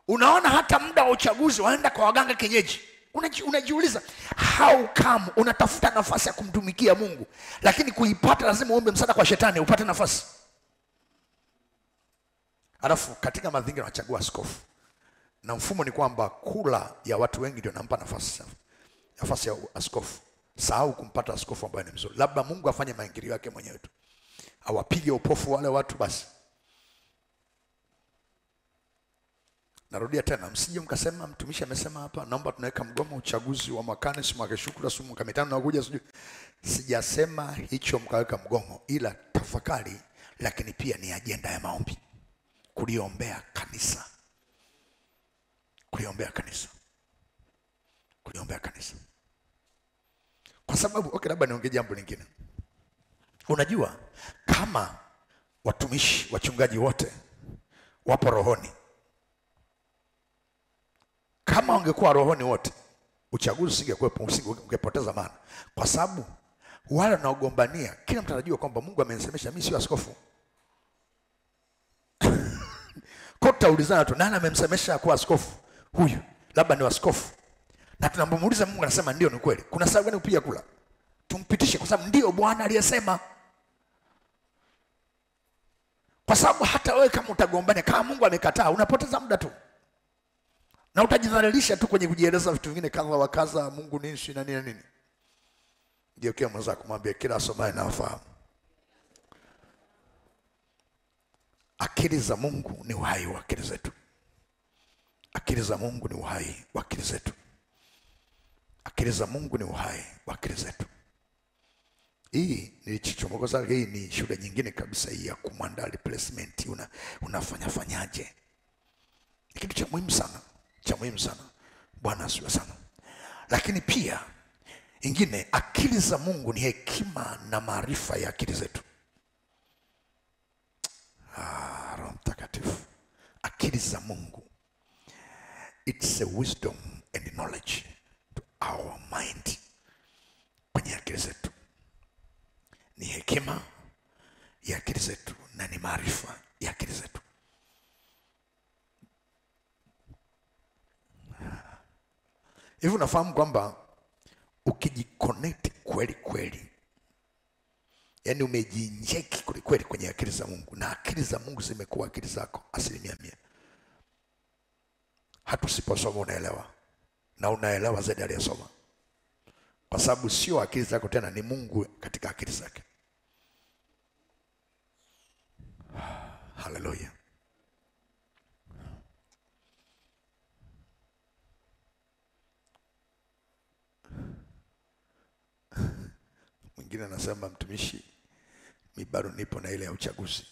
Unaona hata muda wa uchaguzi waenda kwa waganga kienyeji. Unajiuliza how come unatafuta nafasi ya kumtumikia Mungu, lakini kuipata lazima uombe msaada kwa shetani upate nafasi. Alafu katika mazingira wanachagua askofu, na mfumo ni kwamba kula ya watu wengi ndio nampa nafasi ya askofu. Sahau kumpata askofu ambaye ni mzuri. Labda Mungu afanye maingilio yake mwenyewe tu, awapige upofu wale watu basi. Narudia tena, msije mkasema mtumishi amesema hapa naomba tunaweka mgomo uchaguzi wa mwakani, si mwaka shukura, si mwaka mitano na kuja sijui. Sijasema hicho mkaweka mgomo, ila tafakari, lakini pia ni ajenda ya maombi. Kuliombea kanisa. Kuliombea kanisa. Kuliombea kanisa. Kwa sababu labda niongee jambo lingine. Unajua kama watumishi, wachungaji wote wapo rohoni, kama ungekuwa rohoni wote, uchaguzi usingekuwepo, ungepoteza maana. Kwa sababu wale wanaogombania, kila mtu anajua kwamba Mungu amenisemesha mimi sio askofu. Kwa tutaulizana tu, nani amemsemesha kuwa askofu? Huyu, labda ni askofu. Na tunapomuuliza Mungu anasema ndio, ni kweli. Kuna sababu gani kupiga kula? Tumpitishe kwa sababu ndio Bwana aliyesema. Kwa sababu hata wewe kama utagombana, kama Mungu amekataa, unapoteza muda tu. Na utajidhalilisha tu kwenye kujieleza vitu vingine kadha wa kadha, Mungu nini na nini. Ndio kia mwanza kumwambia kila asomaye na afahamu. Akili za Mungu ni uhai wa akili zetu. Akili za Mungu ni uhai wa akili zetu. Akili za Mungu ni uhai wa akili zetu. Hii nilichomogoza, hii ni shule nyingine kabisa hii ya kumwandaa replacement. Unafanya fanyaje? Ni kitu cha muhimu sana. Cha muhimu sana. Bwana asifiwe sana. Lakini pia ingine, akili za Mungu ni hekima na maarifa ya akili zetu. Roho Mtakatifu. Akili za Mungu, it's a wisdom and knowledge to our mind. Kwenye akili zetu ni hekima ya akili zetu na ni maarifa ya akili zetu. Hivi unafahamu kwamba ukijiconnect kweli kweli, yani umejinjeki kweli kweli kwenye akili za Mungu, na akili za Mungu zimekuwa akili zako 100%. Hata usiposoma unaelewa, na unaelewa zaidi aliyesoma. Kwa sababu sio akili zako tena, ni Mungu katika akili zake. Haleluya. Mwingine anasema mtumishi, mimi bado nipo na ile ya uchaguzi.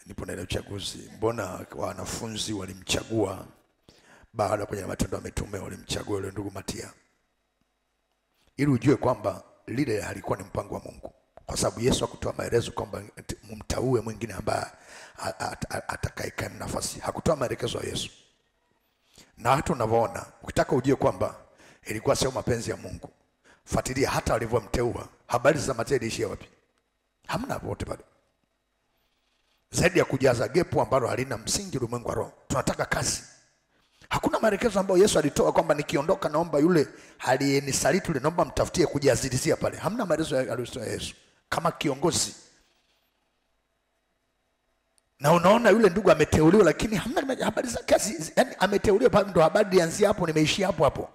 Nipo na ile uchaguzi. Mbona wanafunzi walimchagua baada kwenye Matendo ya Mitume walimchagua yule ndugu Matia? Ili ujue kwamba lile halikuwa ni mpango wa Mungu, kwa sababu Yesu hakutoa maelezo kwamba mtaue mwingine ambaye atakayekaa nafasi. Hakutoa maelekezo ya Yesu. Na watu unavyoona, ukitaka ujue kwamba ilikuwa sio mapenzi ya Mungu, fuatilia hata walivyomteua. Habari za Mateo ilishia wapi? Hamna wote bado. Zaidi ya kujaza gepu ambalo halina msingi ulimwengu wa roho. Tunataka kazi. Hakuna maelekezo ambayo Yesu alitoa kwamba nikiondoka naomba yule aliyenisaliti yule naomba mtafutie kujazilizia pale. Hamna maelezo aliyotoa Yesu kama kiongozi. Na unaona yule ndugu ameteuliwa, lakini hamna habari za kazi. Yaani ameteuliwa pale, ndo habari ianzie hapo, nimeishia hapo hapo.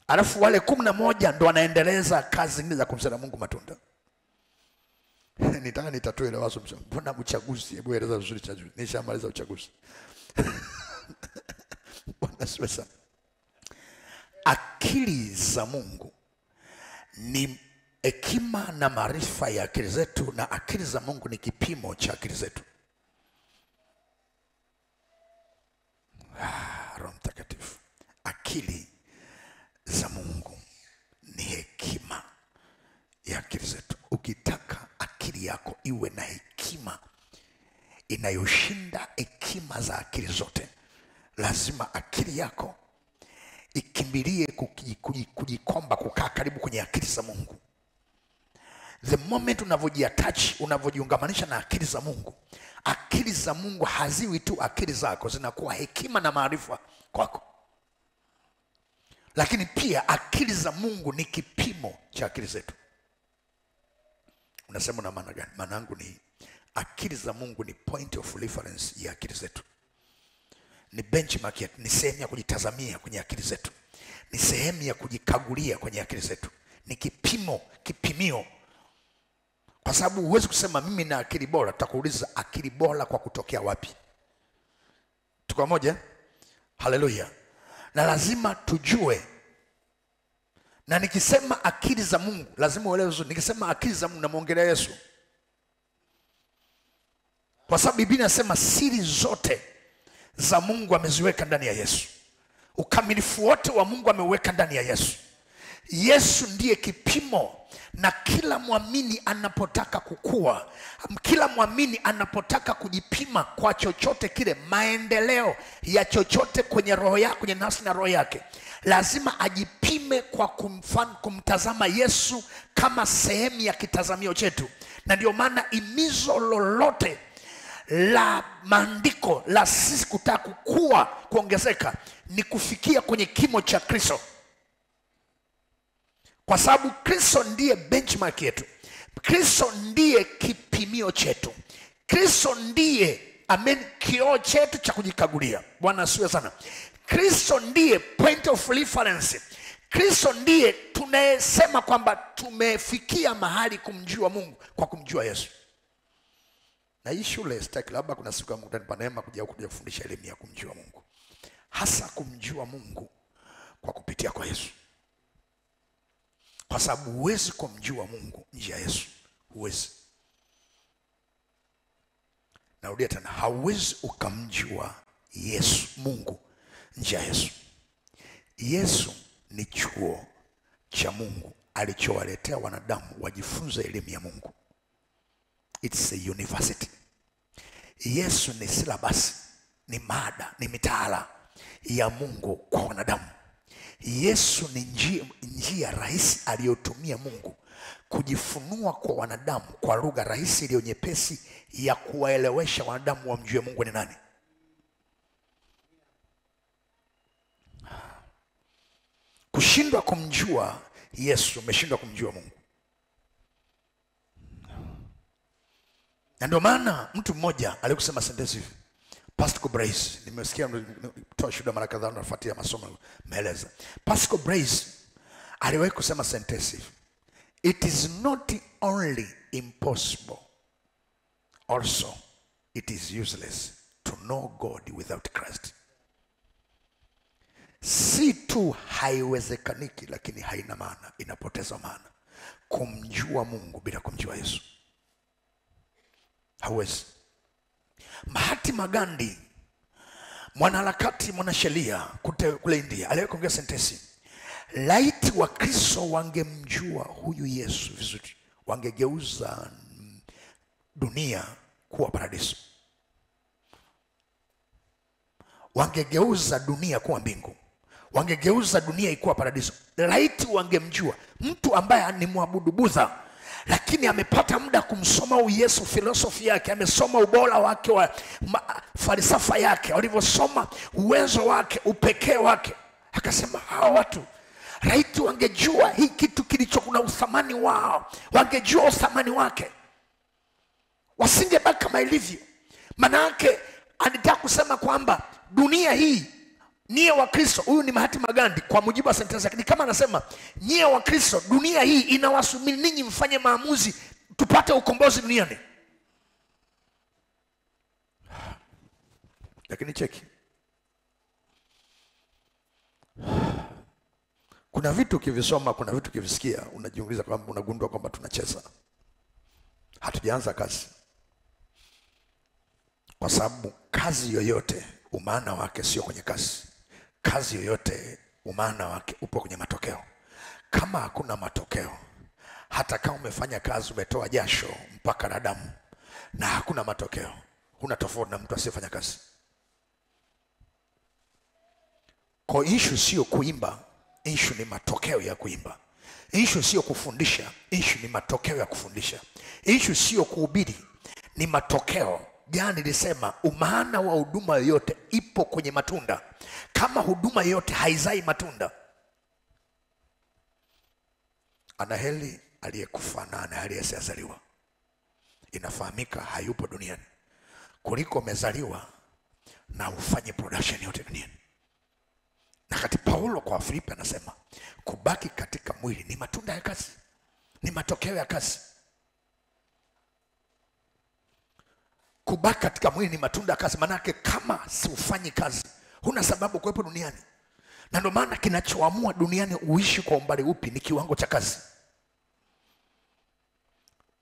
Alafu wale 11 ndo wanaendeleza kazi zingine za kumsala Mungu matunda. Nitaka nitatue ile wazo msema. Mbona uchaguzi? Hebu eleza vizuri chaguzi. Nishamaliza uchaguzi. Bwana siwe sana. Akili za Mungu ni hekima na maarifa ya akili zetu, na akili za Mungu ni kipimo cha akili zetu. Roho Mtakatifu. Akili za Mungu ni hekima ya akili zetu. Ukitaka akili yako iwe na hekima inayoshinda hekima za akili zote, lazima akili yako ikimbilie kujikomba, kukaa karibu kwenye akili za Mungu. The moment unavyojiattach, unavyojiungamanisha na akili za Mungu, akili za Mungu haziwi tu akili zako, zinakuwa hekima na maarifa kwako. Lakini pia akili za Mungu ni kipimo cha akili zetu. Unasema na maana gani? Maana yangu ni akili za Mungu ni point of reference ya akili zetu. Ni benchmark yetu, ni sehemu ya kujitazamia kwenye akili zetu. Ni sehemu ya kujikagulia kwenye akili zetu. Ni kipimio. Kwa sababu huwezi kusema mimi na akili bora. Tutakuuliza akili bora kwa kutokea wapi? Tuko moja? Haleluya. Na lazima tujue. Na nikisema akili za Mungu, lazima uelewe vizuri. Nikisema akili za Mungu namuongelea Yesu. Kwa sababu Biblia inasema siri zote za Mungu ameziweka ndani ya Yesu. Ukamilifu wote wa Mungu ameuweka ndani ya Yesu. Yesu ndiye kipimo, na kila muamini anapotaka kukua, kila muamini anapotaka kujipima kwa chochote kile, maendeleo ya chochote kwenye roho yake, kwenye nafsi na roho yake, lazima ajipime kwa kumtazama Yesu kama sehemu ya kitazamio chetu. Na ndio maana imizo lolote la maandiko la sisi kutaka kukua, kuongezeka, ni kufikia kwenye kimo cha Kristo. Kwa sababu Kristo ndiye benchmark yetu. Kristo ndiye kipimio chetu. Kristo ndiye kioo chetu cha kujikagulia. Bwana asifiwe sana. Kristo ndiye point of reference. Kristo ndiye tunayesema kwamba tumefikia mahali kumjua Mungu kwa kumjua Yesu. Na hii shule sitaki, labda kuna siku ya Mungu atanipa neema kuja kufundisha elimu ya kumjua Mungu. Hasa kumjua Mungu kwa kupitia kwa Yesu. Kwa sababu huwezi kumjua Mungu nje ya Yesu. Huwezi. Narudia tena, hauwezi ukamjua Yesu, Mungu, nje ya Yesu. Yesu ni chuo cha Mungu alichowaletea wanadamu wajifunze elimu ya Mungu. It's a university. Yesu ni syllabus, ni mada, ni mitaala ya Mungu kwa wanadamu. Yesu ni njia rahisi aliyotumia Mungu kujifunua kwa wanadamu kwa lugha rahisi iliyo nyepesi ya kuwaelewesha wanadamu wamjue Mungu ni nani. Kushindwa kumjua Yesu, umeshindwa kumjua Mungu. Na ndio maana mtu mmoja alikusema sentensi hivi, Pastor Brace, nimesikia toa shuhuda mara kadhaa nafuatia masomo maeleza. Pastor Brace aliwahi kusema sentensi hivi, it is not only impossible, also it is useless to know God without Christ. Si tu haiwezekaniki, lakini haina maana, inapoteza maana kumjua Mungu bila kumjua Yesu. Hawezi. Mahatma Gandhi, mwanaharakati, mwanasheria kule India, aliwahi kuongea sentensi, Laiti wa Kristo wangemjua huyu Yesu vizuri, wangegeuza dunia kuwa paradiso. Wangegeuza dunia kuwa mbingu. Wangegeuza dunia ikuwa paradiso. Laiti wangemjua mtu ambaye ni mwabudu Budha, lakini amepata muda kumsoma huyu Yesu, filosofi yake, amesoma ubora wake wa falsafa yake, walivyosoma uwezo wake, upekee wake, akasema hawa watu laiti wangejua hii kitu kilicho kuna uthamani wao, wangejua uthamani wake, wasingebaki kama ilivyo. Manake anataka kusema kwamba dunia hii, nyie wa Kristo, huyu ni Mahatma Gandhi kwa mujibu wa sentensi yake, ni kama anasema nyie wa Kristo, dunia hii inawasubiri ninyi mfanye maamuzi tupate ukombozi duniani. Lakini cheki, kuna vitu kivisoma, kuna vitu kivisikia, unajiuliza kwamba, unagundua kwamba tunacheza, hatujaanza kazi. Kwa sababu kazi yoyote umaana wake sio kwenye kazi. Kazi yoyote umaana wake upo kwenye matokeo. Kama hakuna matokeo, hata kama umefanya kazi, umetoa jasho mpaka na damu, na hakuna matokeo, huna tofauti na mtu asiyefanya kazi. Kwa issue sio kuimba, issue ni matokeo ya kuimba. Issue sio kufundisha, issue ni matokeo ya kufundisha. Issue sio kuhubiri, ni matokeo. Jana nilisema umaana wa huduma yoyote ipo kwenye matunda. Kama huduma yoyote haizai matunda, anaheri aliyekufa na anaheri asiyezaliwa. Inafahamika hayupo duniani, kuliko umezaliwa na ufanye production yote duniani. Na kati Paulo kwa Filipi anasema kubaki katika mwili ni matunda ya kazi, ni matokeo ya kazi. Kubaki katika mwili ni matunda ya kazi. Manake kama si ufanyi kazi, huna sababu kuwepo duniani. Na ndio maana kinachoamua duniani uishi kwa umbali upi ni kiwango cha kazi.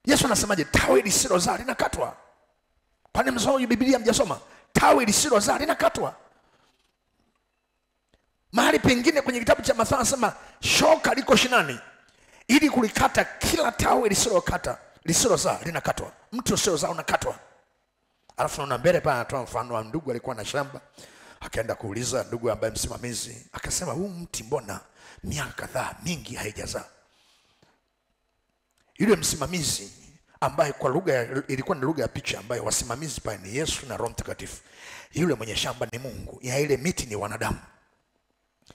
Yesu anasemaje? Tawi lisilozaa linakatwa. Kwani msoma Biblia mjasoma? Tawi lisilozaa linakatwa. Mahali pengine kwenye kitabu cha Mathayo anasema shoka liko shinani, ili kulikata kila tawi lisilozaa linakatwa. Mtu usiozaa unakatwa. Alafu naona mbele pale anatoa mfano wa ndugu alikuwa na shamba, akaenda kuuliza ndugu ambaye msimamizi, akasema huu mti mbona miaka kadhaa mingi haijazaa? Yule msimamizi ambaye kwa lugha ilikuwa ni lugha ya picha, ambaye wasimamizi pale ni Yesu na Roho Mtakatifu, yule mwenye shamba ni Mungu, ya ile miti ni wanadamu,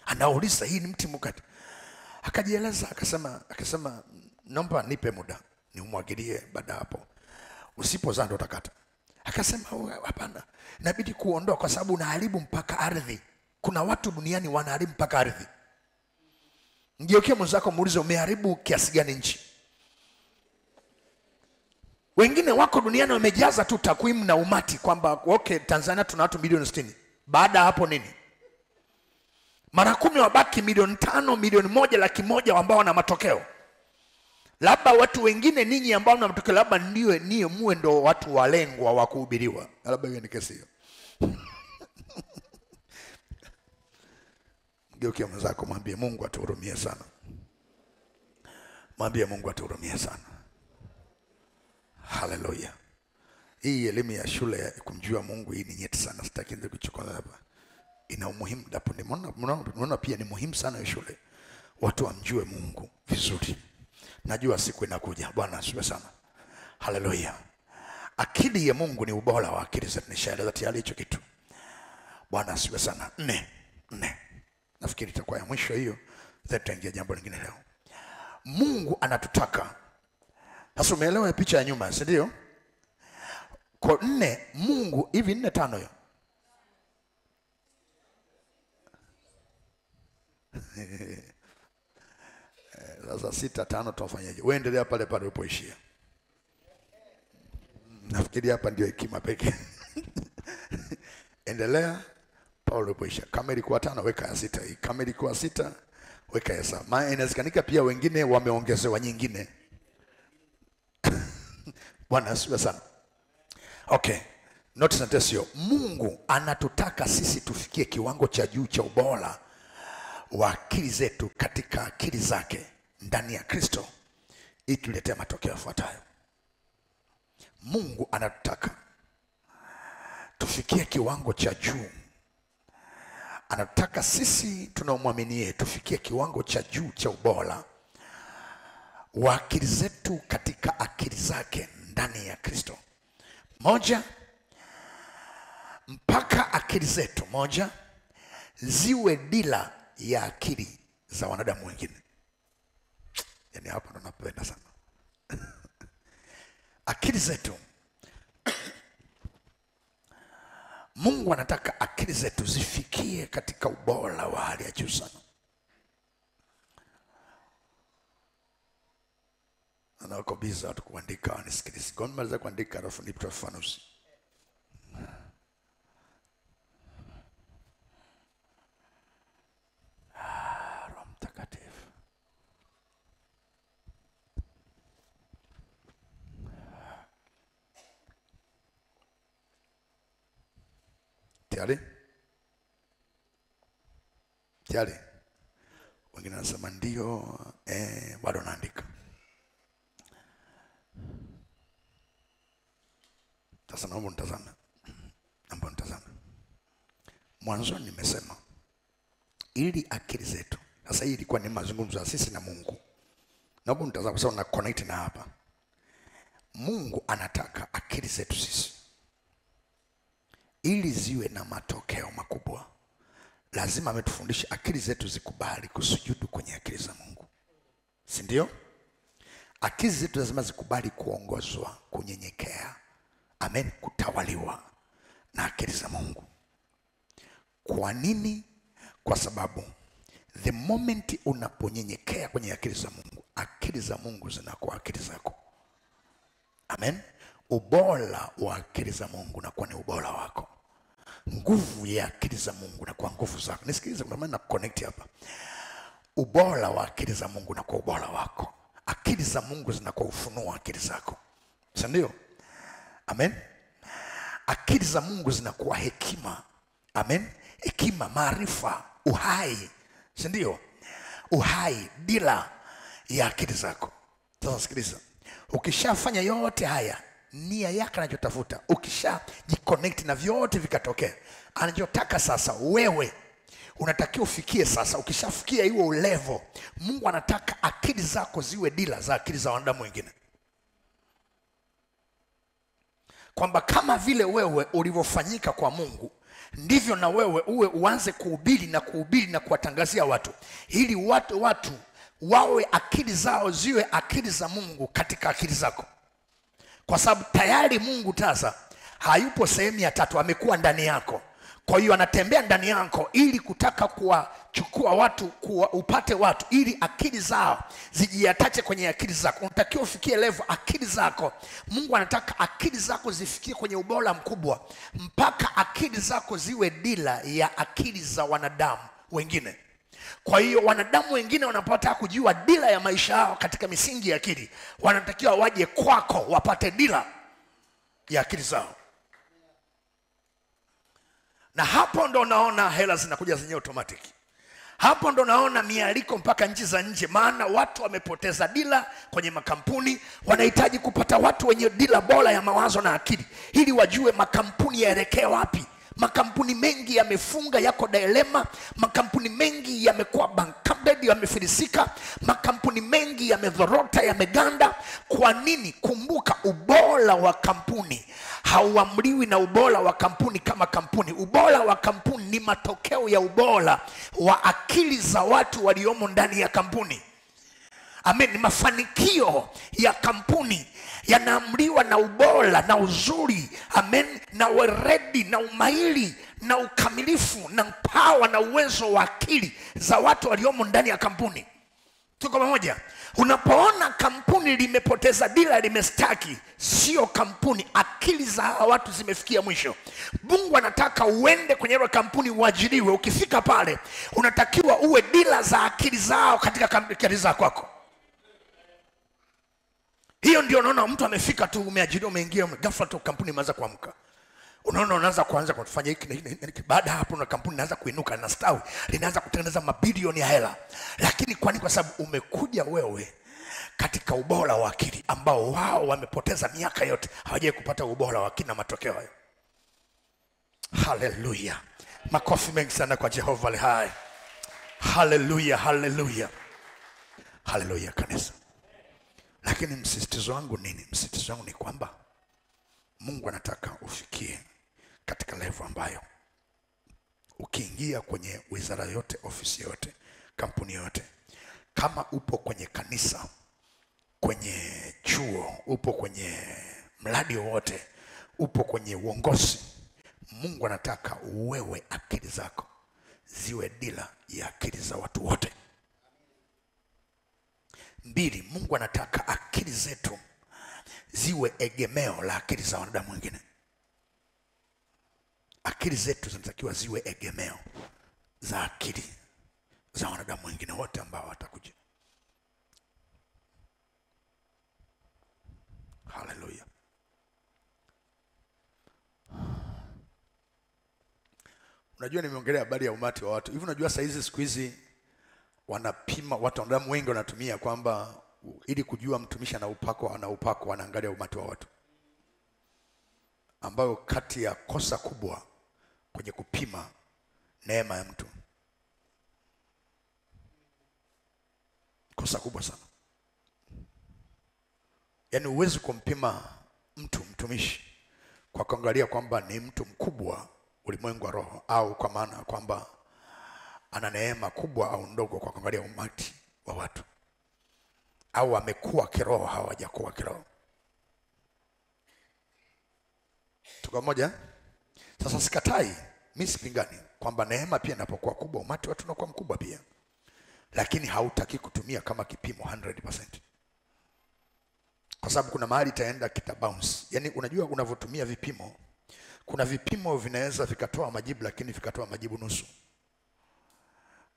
anauliza hii ni mti mkati. Akajieleza akasema naomba nipe muda niumwagilie, baada hapo usipozaa ndo utakata. Akasema hapana, inabidi kuondoa kwa sababu unaharibu mpaka ardhi. Kuna watu duniani wanaharibu mpaka ardhi. Ngeukie mwenzako muulize, umeharibu kiasi gani nchi? Wengine wako duniani wamejaza tu takwimu na umati kwamba okay, Tanzania tuna watu milioni 60. Baada hapo nini? Mara 10 wabaki milioni 5, milioni 1,100,000 ambao wana matokeo. Labda watu wengine ninyi ambao mna matokeo, labda ndio muwe ndo watu walengwa wa kuhubiriwa. Labda hiyo ni kesi hiyo. Geukia mwenzako mwambie Mungu atuhurumie sana. Mwambie Mungu atuhurumie sana. Haleluya. Hii elimu ya shule ya kumjua Mungu hii ni nyeti sana, sitaki ndio kuchukua hapa. Ina umuhimu dapo. Nimeona pia ni muhimu sana hiyo shule. Watu wamjue Mungu vizuri. Najua siku inakuja. Bwana asifiwe sana. Haleluya. Akili ya Mungu ni ubora wa akili zetu, nishaeleza tayari hicho kitu. Bwana asifiwe sana. 4. Nafikiri itakuwa ya mwisho hiyo, tutaingia jambo lingine leo. Mungu anatutaka. Sasa umeelewa picha ya nyuma, si ndio? Kwa 4 Mungu hivi 4 5 hiyo. Sasa 6 5 tunafanyaje? Wewe endelea pale pale ulipoishia. Nafikiri hapa ndio hekima pekee. Endelea Paulo ulipoishia. Kama ilikuwa 5 weka ya 6 hii. Kama ilikuwa 6 weka ya 7. Maana inawezekanika pia wengine wameongezewa nyingine. Bwana asifiwe sana. Okay. Notice that sio. Mungu anatutaka sisi tufikie kiwango cha juu cha ubora wa akili zetu katika akili zake ndani ya Kristo, ili tuletea matokeo yafuatayo. Mungu anataka tufikie kiwango cha juu. Anataka sisi tunaomwaminie tufikie kiwango cha juu cha ubora wa akili zetu katika akili zake ndani ya Kristo. Moja, mpaka akili zetu ziwe dira ya akili za wanadamu wengine. Yaani hapa ndo napenda sana. Akili zetu Mungu anataka akili zetu zifikie katika ubora wa hali ya juu sana. Anako biza watu kuandika, wanisikilizi. Kwa nimaliza kuandika alafu nipe ufafanuzi. Roho Mtakatifu. Tayari? Wengine wanasema ndio, bado naandika. Sasa naomba nitazame. Mwanzoni nimesema ili akili zetu. Sasa hii ilikuwa ni mazungumzo ya sisi na Mungu. Naomba nitazame sasa na connect na hapa. Mungu anataka akili zetu sisi ili ziwe na matokeo makubwa, lazima ametufundisha akili zetu zikubali kusujudu kwenye akili za Mungu. Si ndio? Akili zetu lazima zikubali kuongozwa, kunyenyekea. Amen, kutawaliwa na akili za Mungu. Kwa nini? Kwa sababu the moment unaponyenyekea kwenye akili za Mungu zinakuwa akili zako. Amen. Ubora wa akili za Mungu unakuwa ni ubora wako. Nguvu ya akili za Mungu unakuwa nguvu zako. Nisikilize, kwa maana na connect hapa. Ubora wa akili za Mungu unakuwa ubora wako. Akili za Mungu zinakuwa ufunuo wa akili zako. Si ndio? Amen. Akili za Mungu zinakuwa hekima. Amen. Hekima, maarifa, uhai. Si ndio? Uhai, dira ya akili zako. Sasa sikiliza. Ukishafanya yote haya, nia yake anachotafuta, ukishajiconnect na vyote vikatokea, anachotaka sasa wewe unatakiwa ufikie sasa. Ukishafikia hiyo level, Mungu anataka akili zako ziwe dira za akili za wanadamu wengine. Kwamba kama vile wewe ulivyofanyika kwa Mungu, ndivyo na wewe uanze kuhubiri na kuwatangazia watu, ili watu wawe akili zao ziwe akili za Mungu katika akili zako. Kwa sababu tayari Mungu sasa hayupo sehemu ya tatu, amekuwa ndani yako. Kwa hiyo anatembea ndani yako ili kutaka kuwachukua watu, upate watu, ili akili zao zijiatache kwenye akili zako. Unatakiwa ufikie level akili zako. Mungu anataka akili zako zifikie kwenye ubora mkubwa, mpaka akili zako ziwe dira ya akili za wanadamu wengine. Kwa hiyo wanadamu wengine wanapotaka kujua dira ya maisha yao katika misingi ya akili, wanatakiwa waje kwako wapate dira ya akili zao. Na hapo ndo naona hela zinakuja zenye automatic. Hapo ndo naona mialiko mpaka nchi za nje, maana watu wamepoteza dira kwenye makampuni. Wanahitaji kupata watu wenye dira bora ya mawazo na akili, ili wajue makampuni yaelekea wapi. Makampuni mengi yamefunga, yako dilema. Makampuni mengi yamekuwa bankrupt, yamefilisika. Makampuni mengi yamedhorota, yameganda. Kwa nini? Kumbuka, ubora wa kampuni hauamriwi na ubora wa kampuni kama kampuni. Ubora wa kampuni ni matokeo ya ubora wa akili za watu waliomo ndani ya kampuni. Amen. Mafanikio ya kampuni yanaamriwa na ubora na uzuri. Amen. Na weredi na umahiri na ukamilifu na power na uwezo wa akili za watu waliomo ndani ya kampuni. Tuko pamoja? Unapoona kampuni limepoteza dira, limestaki, sio kampuni, akili za watu zimefikia mwisho. Mungu anataka uende kwenye ile kampuni uajiriwe. Ukifika pale, unatakiwa uwe dira za akili zao katika akili za kwako. Hiyo ndio unaona mtu amefika tu, umeajiriwa, umeingia, ghafla tu kampuni imeanza kuamka. Unaona, unaanza kuanza kufanya hiki. Baada hapo na kampuni inaanza kuinuka na stawi, linaanza kutengeneza mabilioni ya hela. Lakini kwani? Kwa sababu umekuja wewe katika ubora wa akili ambao wao wamepoteza miaka yote, hawajai kupata ubora wa akili na matokeo hayo. Haleluya. Makofi mengi sana kwa Jehova ali hai. Haleluya, haleluya. Haleluya kanisa. Lakini msisitizo wangu nini? Msisitizo wangu ni kwamba Mungu anataka ufikie katika level ambayo ukiingia kwenye wizara yote, ofisi yote, kampuni yote, kama upo kwenye kanisa, kwenye chuo, upo kwenye mradi wote, upo kwenye uongozi, Mungu anataka wewe akili zako ziwe dira ya akili za watu wote. 2, Mungu anataka akili zetu ziwe egemeo la akili za wanadamu wengine. Akili zetu zinatakiwa ziwe egemeo za akili za wanadamu wengine wote ambao watakuja. Haleluya. Unajua nimeongelea habari ya umati wa watu. Hivi unajua siku hizi wanapima, watu wanadamu wengi wanatumia kwamba ili kujua mtumishi ana upako wanaangalia umati wa watu. Ambayo kati ya kosa kubwa kwenye kupima neema ya mtu. Kosa kubwa sana. Yaani huwezi kumpima mtu mtumishi kwa kuangalia kwamba ni mtu mkubwa ulimwengu wa roho, au kwa maana kwamba ana neema kubwa au ndogo kwa kuangalia umati wa watu, au amekuwa kiroho hawajakuwa kiroho. Tuko moja? Sasa sikatai, mimi sipingani kwamba neema pia inapokuwa kubwa umati watu unakuwa mkubwa pia. Lakini hautaki kutumia kama kipimo 100%. Kwa sababu kuna mahali itaenda kita bounce. Yaani unajua unavotumia vipimo, kuna vipimo vinaweza vikatoa majibu lakini vikatoa majibu nusu.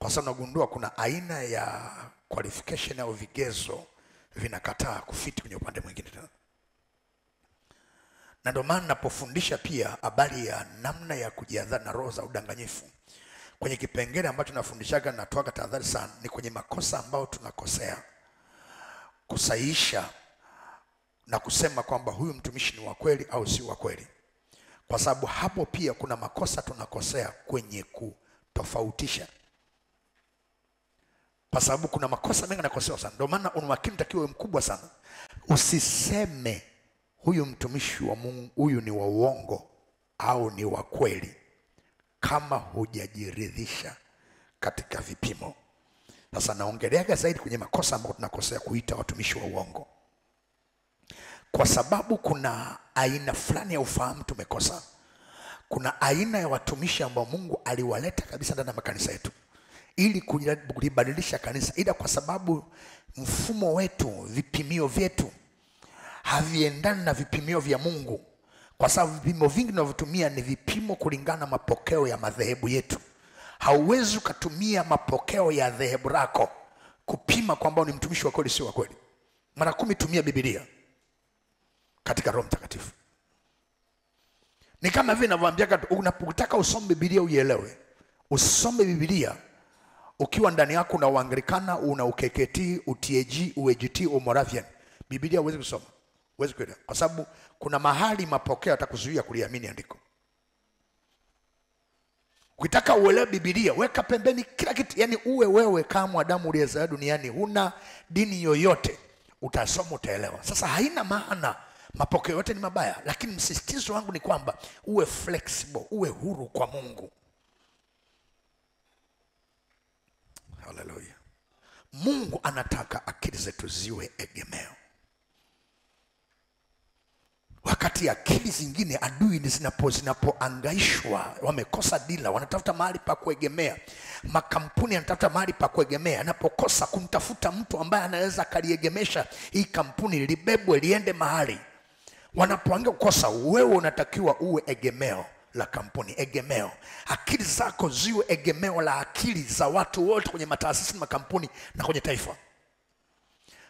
Kwa sababu nagundua kuna aina ya qualification au vigezo vinakataa kufiti kwenye upande mwingine tena. Na ndio maana napofundisha pia habari ya namna ya kujiadhari na roho za udanganyifu, kwenye kipengele ambacho nafundishaga natoa tahadhari sana ni kwenye makosa ambayo tunakosea kusahihisha na kusema kwamba huyu mtumishi ni wa kweli au si wa kweli. Kwa sababu hapo pia kuna makosa tunakosea kwenye kutofautisha. Kwa sababu kuna makosa mengi yanakosewa sana. Ndio maana unamakini takiwa mkubwa sana. Usiseme huyu mtumishi wa Mungu huyu ni wa uongo au ni wa kweli kama hujajiridhisha katika vipimo. Sasa naongeleaga zaidi kwenye makosa ambayo tunakosea kuita watumishi wa uongo. Kwa sababu kuna aina fulani ya ufahamu tumekosa. Kuna aina ya watumishi ambao Mungu aliwaleta kabisa ndani ya makanisa yetu ili kulibadilisha kanisa, ila kwa sababu mfumo wetu, vipimio vyetu haviendani na vipimio vya Mungu. Kwa sababu vipimo vingi tunavyotumia ni vipimo kulingana na mapokeo ya madhehebu yetu. Hauwezi kutumia mapokeo ya dhehebu lako kupima kwamba ni mtumishi wa kweli si wa kweli. Mara 10 tumia Biblia katika Roho Mtakatifu. Ni kama vile ninavyowaambia, unapotaka usome Biblia uielewe, usome Biblia ukiwa ndani yako una Uanglikana, una UKKT, UTAG, UAGT, Moravian. Biblia huwezi kusoma. Huwezi kuelewa. Kwa sababu kuna mahali mapokeo yatakuzuia kuliamini andiko. Ukitaka uelewe Biblia, weka pembeni kila kitu. Yaani uwe wewe kama Adamu uliyezaliwa duniani, huna dini yoyote, utasoma utaelewa. Sasa haina maana mapokeo yote ni mabaya, lakini msisitizo wangu ni kwamba uwe flexible, uwe huru kwa Mungu. Hallelujah. Mungu anataka akili zetu ziwe egemeo. Wakati akili zingine adui zinapoangaishwa, wamekosa dila, wanatafuta mahali pa kuegemea. Makampuni yanatafuta mahali pa kuegemea. Anapokosa kumtafuta mtu ambaye anaweza kaliegemesha hii kampuni libebwe liende mahali. Wanapoanza kukosa, wewe unatakiwa uwe egemeo la kampuni, egemeo. Akili zako ziwe egemeo la akili za watu wote kwenye mataasisi na makampuni na kwenye taifa.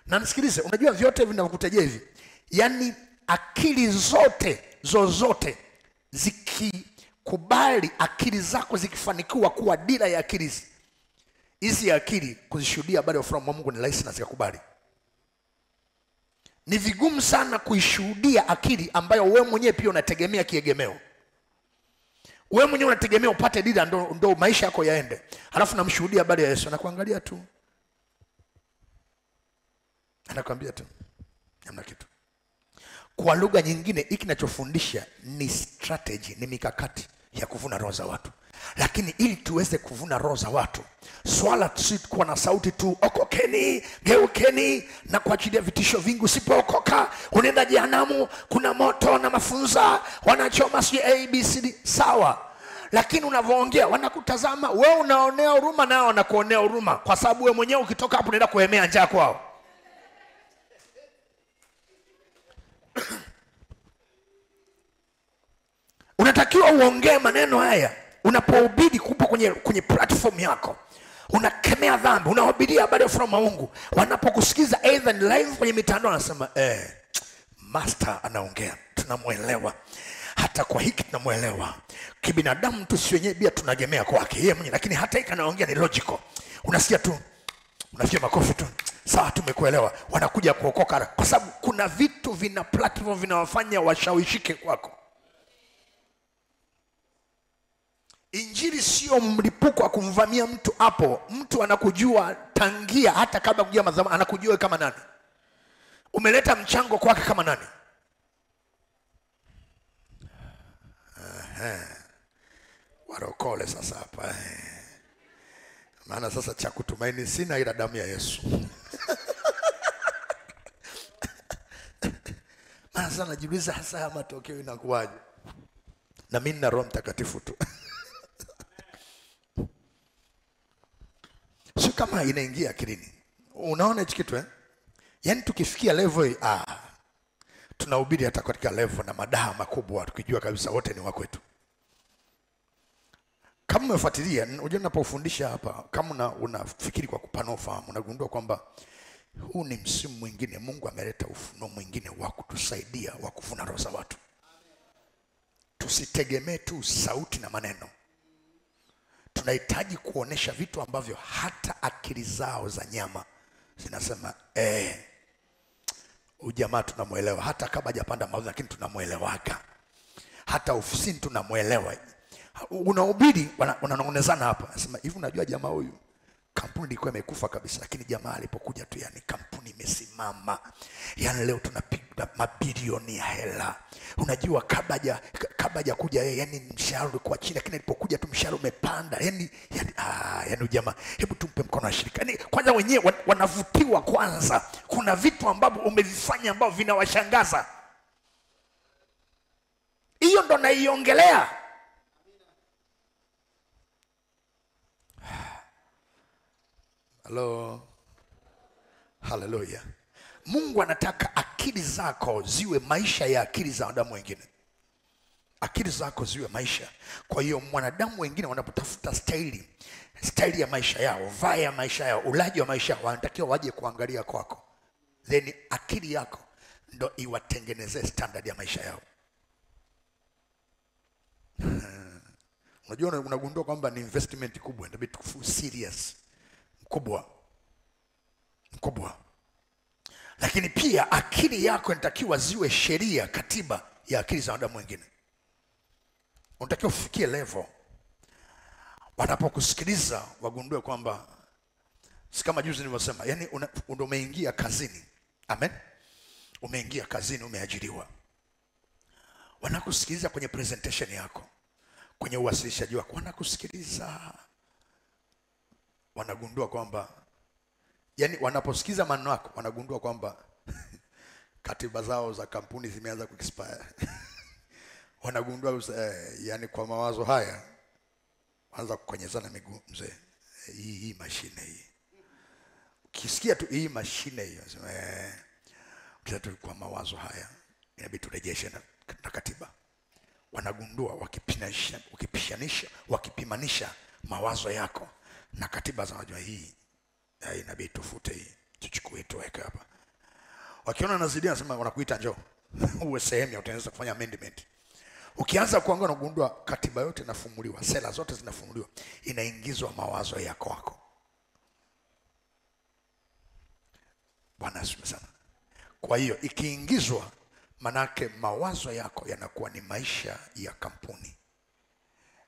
Na nisikilize, unajua vyote vinavyokutajia hivi, yani akili zote zikikubali, akili zako zikifanikiwa kuwa dira ya akili hizi, akili kuzishuhudia habari ya ufalme wa Mungu ni rahisi na zikakubali. Ni vigumu sana kuishuhudia akili ambayo wewe mwenyewe pia unategemea kiegemeo. Wewe mwenyewe unategemea upate dira ndo maisha yako yaende. Halafu namshuhudia habari ya Yesu, anakuangalia tu. Anakuambia tu. Hamna kitu. Kwa lugha nyingine, hiki kinachofundisha ni strategy, ni mikakati ya kuvuna roho za watu. Lakini ili tuweze kuvuna roho za watu, swala si kuwa na sauti tu, okokeni, geukeni na kuachilia vitisho vingi. Usipookoka unaenda jehanamu, kuna moto na mafunza, wanachoma si ABCD. Sawa. Lakini unavyoongea wanakutazama, wewe unaonea huruma nao wanakuonea huruma, kwa sababu wewe mwenyewe ukitoka hapo unaenda kuhemea njaa kwao. Unatakiwa uongee maneno haya unapohubiri kupo kwenye platform yako. Unakemea dhambi, unahubiria habari ya ufalme wa Mungu. Wanapokusikiza either ni live kwenye mitandao, wanasema master anaongea, tunamuelewa. Hata kwa hiki tunamuelewa. Kibinadamu tu si wenyewe, pia tunagemea kwake yeye mwenyewe, lakini hata hiki anaongea ni logical. Unasikia tu, unafia makofi tu. Sawa, tumekuelewa. Wanakuja kuokoka kwa sababu kuna vitu vina platform vinawafanya washawishike kwako. Injili sio mlipuko wa kumvamia mtu hapo. Mtu anakujua tangia hata kabla kujua madhabahu, anakujua kama nani. Umeleta mchango kwake kama nani. Warokole sasa hapa. Maana sasa cha kutumaini sina ila damu ya Yesu. Maana sana najiuliza hasa matokeo inakuwaje. Na mimi na Roho Mtakatifu tu. Sio kama inaingia akilini. Unaona hichi kitu Yaani tukifikia level hii, tunahubiri hata katika level na madaha makubwa tukijua kabisa wote ni wa kwetu. Kama umefuatilia, unajua ninapofundisha hapa, kama unafikiri kwa kupanua fahamu, unagundua kwamba huu ni msimu mwingine Mungu ameleta ufunuo mwingine wa kutusaidia wa kuvuna roho za watu. Tusitegemee tu sauti na maneno. Tunahitaji kuonesha vitu ambavyo hata akili zao za nyama zinasema ujamaa tunamuelewa. Hata kama hajapanda mawazo lakini tunamuelewaka. Hata ofisini tunamuelewa. Unahubiri wananong'onezana hapa. Nasema hivi, unajua jamaa huyu kampuni ilikuwa imekufa kabisa, lakini jamaa alipokuja tu, yani kampuni imesimama. Yani leo tunapiga mabilioni ya hela. Unajua kabla haja kuja yeye, yani mshahara ulikuwa chini, lakini alipokuja tu mshahara umepanda. Yani jamaa, hebu tumpe mkono wa shirika. Yani kwanza wenyewe wanavutiwa kwanza. Kuna vitu ambavyo umevifanya ambavyo vinawashangaza. Hiyo ndo naiongelea. Hello. Hallelujah. Mungu anataka akili zako ziwe maisha ya akili za wanadamu wengine. Akili zako ziwe maisha. Kwa hiyo mwanadamu wengine wanapotafuta staili ya maisha yao, vaya ya maisha yao, ulaji wa maisha yao, wanatakiwa waje kuangalia kwako. Then akili yako ndo iwatengenezee standard ya maisha yao. Unajua unagundua kwamba ni investment kubwa, ndio bitu serious. Mkubwa. Lakini pia akili yako inatakiwa ziwe sheria, katiba ya akili za wanadamu wengine. Unatakiwa ufikie level wanapokusikiliza wagundue kwamba si kama juzi nilivyosema, yani umeingia kazini. Amen. Umeingia kazini, umeajiriwa. Wanakusikiliza kwenye presentation yako, kwenye uwasilishaji wako, wanakusikiliza. Wanagundua kwamba, yani wanaposikiza maneno yako, wanagundua kwamba katiba zao za kampuni zimeanza kuexpire. Wanagundua yani kwa mawazo haya anza kukonyezana miguu, mzee. Hii mashine hii. Ukisikia tu hii mashine hiyo, kila tu kwa mawazo haya inabidi turejeshe na katiba. Wanagundua wakipimanisha mawazo yako na katiba za wajua, hii inabidi tufute, hii tuchukue tuweke hapa. Wakiona nazidia nasema wanakuita njoo uwe sehemu ya utengeneza kufanya amendment. Ukianza kuangalia na kugundua katiba yote inafumuliwa, sera zote zinafumuliwa, inaingizwa mawazo yako wako. Bwana asifiwe sana. Kwa hiyo ikiingizwa, manake mawazo yako yanakuwa ni maisha ya kampuni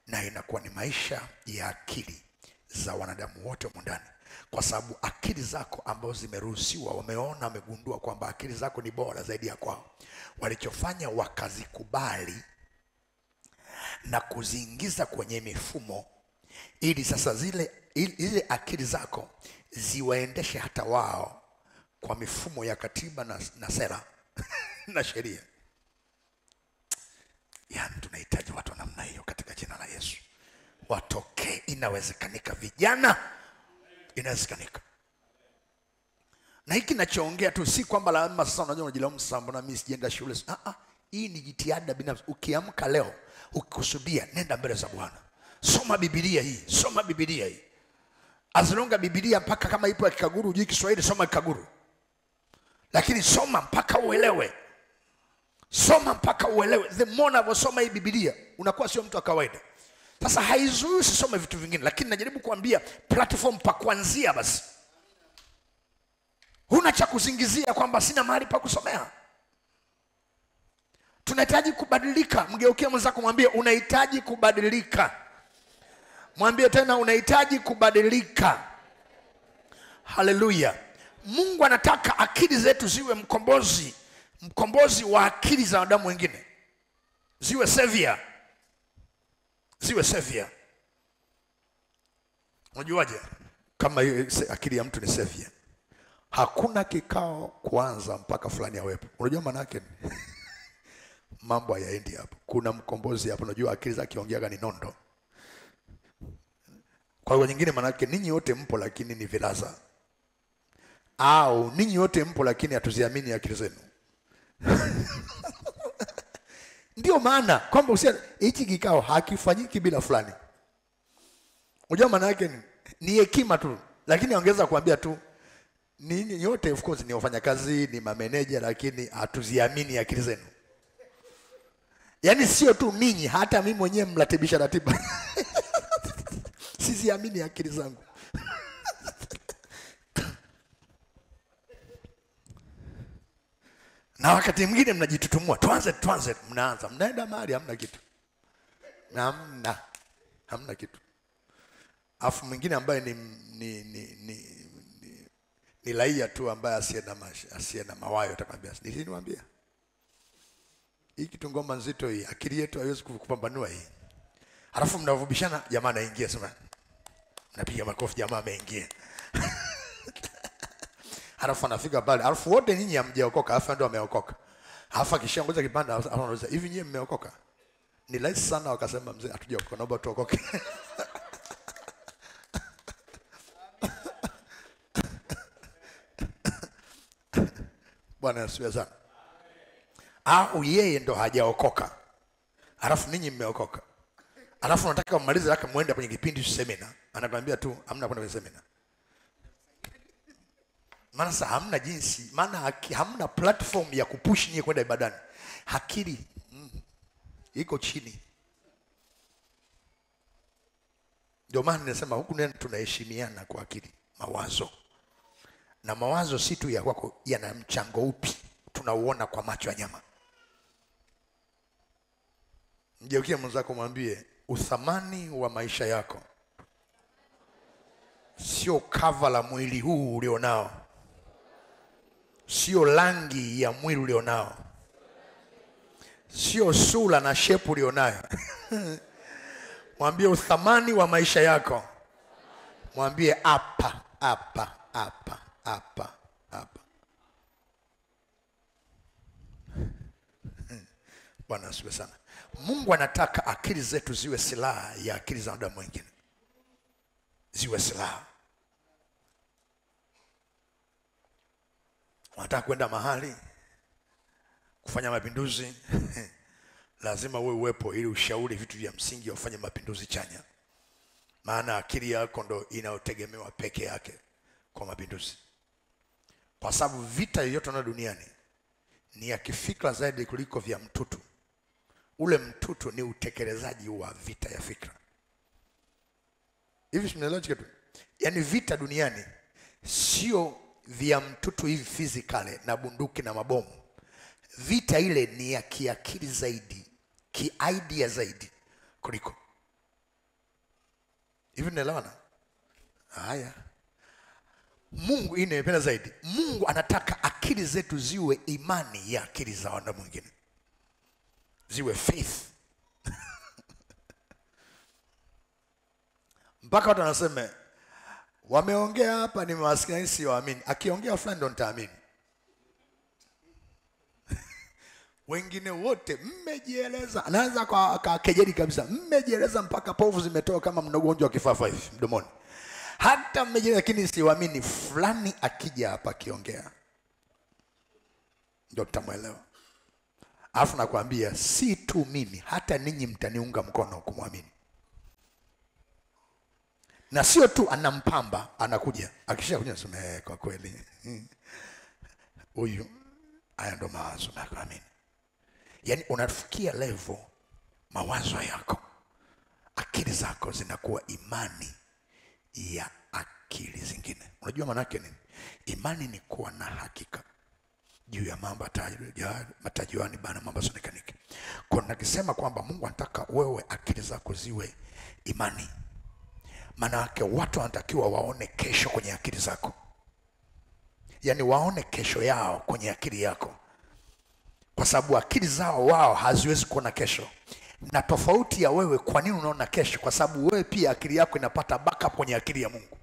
na inakuwa ni maisha ya akili za wanadamu wote ndani, kwa sababu akili zako ambazo zimeruhusiwa, wameona, wamegundua kwamba akili zako ni bora zaidi ya kwao, walichofanya wakazikubali na kuziingiza kwenye mifumo, ili sasa zile akili zako ziwaendeshe hata wao kwa mifumo ya katiba na sera na sheria. Yaani tunahitaji watu wa namna hiyo katika jina la Yesu. Watokee, inawezekanika vijana, inawezekanika. Na hiki nachoongea tu si kwamba lazima sasa unajua unajilaumu sasa mbona mimi sijaenda shule. Hii ni jitihada binafsi. Ukiamka leo ukikusudia, nenda mbele za Bwana. Soma Biblia hii, soma Biblia hii. Azilonga Biblia mpaka kama ipo ya Kikaguru, hujui Kiswahili, soma Kikaguru. Lakini soma mpaka uelewe. Soma mpaka uelewe. The more unavyosoma hii Biblia, unakuwa sio mtu wa kawaida. Sasa haizuii usisome vitu vingine, lakini najaribu kuambia platform pa kuanzia basi. Huna cha kusingizia kwamba sina mahali pa kusomea. Tunahitaji kubadilika. Mgeukie mwenzako mwambie unahitaji kubadilika. Mwambie tena unahitaji kubadilika. Haleluya. Mungu anataka akili zetu ziwe mkombozi wa akili za wanadamu wengine. Ziwe savior. Ziwe savior. Unajuaje kama akili ya mtu ni savior? Hakuna kikao kuanza mpaka fulani awepo. Unajua maana yake? Mambo hayaendi hapo. Kuna mkombozi hapo. Unajua akili zake ongea ni nondo. Kwa hiyo nyingine maana yake ninyi wote mpo lakini ni vilaza. Au ninyi wote mpo lakini hatuziamini akili zenu. Ndio maana kwamba hichi kikao hakifanyiki bila fulani. Unajua maana yake ni hekima tu, lakini ongeza kuambia tu ninyi yote of course ni wafanyakazi, ni mameneja, lakini hatuziamini akili zenu. Yaani sio tu ninyi, hata mimi mwenyewe mratibisha ratiba. Siziamini akili zangu. Na wakati mwingine mnajitutumua, tuanze, mnaenda mahali hamna kitu. Hamna kitu. Afu mwingine ambaye ni laia tu ambaye asiye na mawayo atakwambia, niwaambia. Hii kitu ngoma nzito hii, akili yetu haiwezi kupambanua hii. Alafu mnavubishana, jamaa anaingia sema. Napiga makofi, jamaa ameingia. Alafu anafika pale, alafu wote nyinyi hamjaokoka, alafu ndio ameokoka. Alafu akishaongoza kipanda, alafu anauliza, hivi nyinyi mmeokoka? Ni rahisi sana wakasema, mzee hatujaokoka, naomba tuokoke. Bwana asifiwe sana. Au yeye ndo hajaokoka, alafu ninyi mmeokoka. Alafu nataka mmalize raka muende kwenye kipindi cha semina, anakuambia tu hamna kwenda kwenye semina. Maana sasa hamna jinsi, maana hamna platform ya kupush nyie kwenda ibadani. Akili iko chini. Ndio maana ninasema huku nene tunaheshimiana kwa akili, mawazo. Na mawazo si tu ya kwako, yana mchango upi tunauona kwa macho ya nyama. Mgeukie mwenzako mwambie uthamani wa maisha yako sio cover la mwili huu ulionao. Sio rangi ya mwili ulionao. Sio sura na shape ulionayo. Mwambie uthamani wa maisha yako. Mwambie hapa. Bwana asifiwe sana. Mungu anataka akili zetu ziwe silaha ya akili za wanadamu wengine. Ziwe silaha. Unataka kwenda mahali kufanya mapinduzi, lazima wewe uwepo ili ushauri vitu vya msingi ufanye mapinduzi chanya. Maana akili yako ndo inayotegemewa peke yake kwa mapinduzi. Kwa sababu vita yoyote na duniani ni ya kifikra zaidi kuliko vya mtutu. ule mtutu ni utekelezaji wa vita ya fikra. Hivi tunaelewa kitu? Yaani vita duniani sio vya mtutu hivi physically na bunduki na mabomu. Vita ile ni ya kiakili zaidi, ki-idea zaidi kuliko. Hivi tunaelewana? Haya. Mungu inapenda zaidi. Mungu anataka akili zetu ziwe imani ya akili za watu mwingine. Ziwe faith. Mpaka watu wanasema wameongea hapa nimewasikia si waamini. Akiongea fulani ndo nitaamini. Wengine wote mmejieleza. Anaanza kwa kejeli kabisa. Mmejieleza mpaka povu zimetoka kama mnagonjwa kifafa hivi mdomoni. Hata mmejieleza lakini si waamini. Fulani akija hapa akiongea ndio tutamuelewa. Alafu nakwambia si tu mimi, hata ninyi mtaniunga mkono kumwamini. Na sio tu anampamba, anakuja. Akisha kuja nasema kwa kweli huyu haya ndo mawazo na kuamini. Yaani unafikia level mawazo yako, akili zako zinakuwa imani ya akili zingine. Unajua maana yake nini? Imani ni kuwa na hakika juu ya mambo matajiwani bana mambo sonekaniki. Kwa nakisema kwamba Mungu anataka wewe akili zako ziwe imani. Maana yake watu wanatakiwa waone kesho kwenye akili zako. Yaani waone kesho yao kwenye akili yako. Kwa sababu akili zao wao haziwezi kuona kesho. Na tofauti ya wewe, kwa nini unaona kesho? Kwa sababu wewe pia akili yako inapata backup kwenye akili ya Mungu.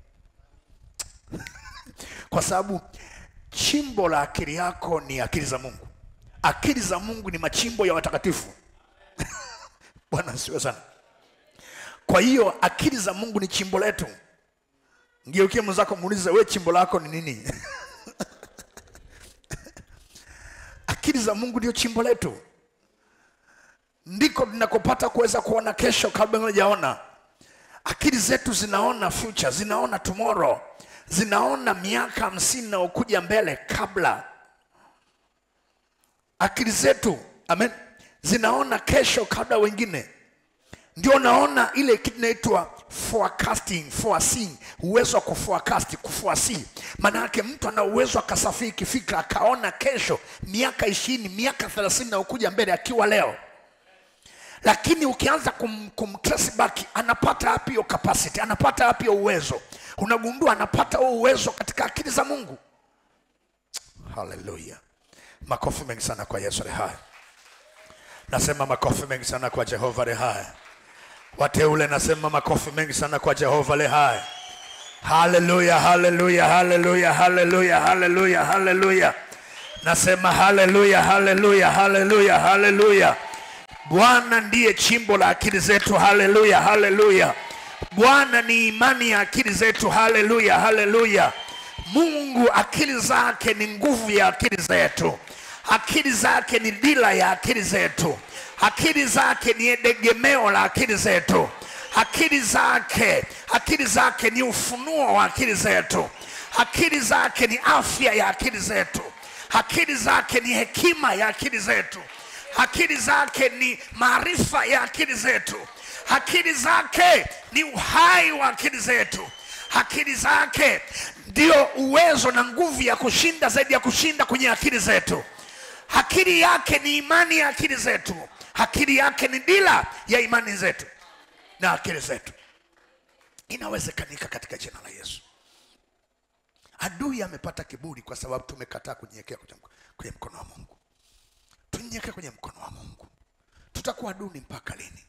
Kwa sababu chimbo la akili yako ni akili za Mungu. Akili za Mungu ni machimbo ya watakatifu. Bwana asifiwe sana. Kwa hiyo akili za Mungu ni chimbo letu. Ngeukie mwenzako muulize, wewe chimbo lako ni nini? Akili za Mungu ndio chimbo letu. Ndiko tunakopata kuweza kuona kesho kabla hujaona. Akili zetu zinaona future, zinaona tomorrow, zinaona miaka 50 na ukuja mbele kabla. Akili zetu, amen, zinaona kesho kabla wengine. Ndio naona ile kitu inaitwa forecasting, foreseeing, uwezo wa kuforecast, kuforesee. Maana yake mtu ana uwezo akasafiri kifikra akaona kesho miaka 20, miaka 30 na ukuja mbele akiwa leo. Lakini ukianza kumtrace back, anapata wapi hiyo capacity? Anapata wapi hiyo uwezo? Unagundua anapata huo uwezo katika akili za Mungu. Hallelujah. Makofi mengi sana kwa Yesu aliye hai. Nasema makofi mengi sana kwa Jehova aliye hai. Wateule nasema makofi mengi sana kwa Jehova aliye hai. Hallelujah, hallelujah, hallelujah, hallelujah, hallelujah, hallelujah. Nasema hallelujah, hallelujah, hallelujah, hallelujah. Bwana ndiye chimbo la akili zetu. Hallelujah, hallelujah. Bwana ni imani ya akili zetu. Hallelujah, hallelujah. Mungu akili zake ni nguvu ya akili zetu. Akili zake ni dira ya akili zetu. Akili zake ni egemeo la akili zetu. Akili zake ni ufunuo wa akili zetu. Akili zake ni afya ya akili zetu. Akili zake ni hekima ya akili zetu. Akili zake ni maarifa ya akili zetu. Akili zake ni uhai wa akili zetu. Akili zake ndio uwezo na nguvu ya kushinda zaidi ya kushinda kwenye akili zetu. Akili yake ni imani ya akili zetu. Akili yake ni dira ya imani zetu na akili zetu. Inawezekanika katika jina la Yesu. Adui amepata kiburi kwa sababu tumekataa kunyenyekea kwenye mkono wa Mungu. Tunyenyekee kwenye mkono wa Mungu. Tutakuwa duni mpaka lini?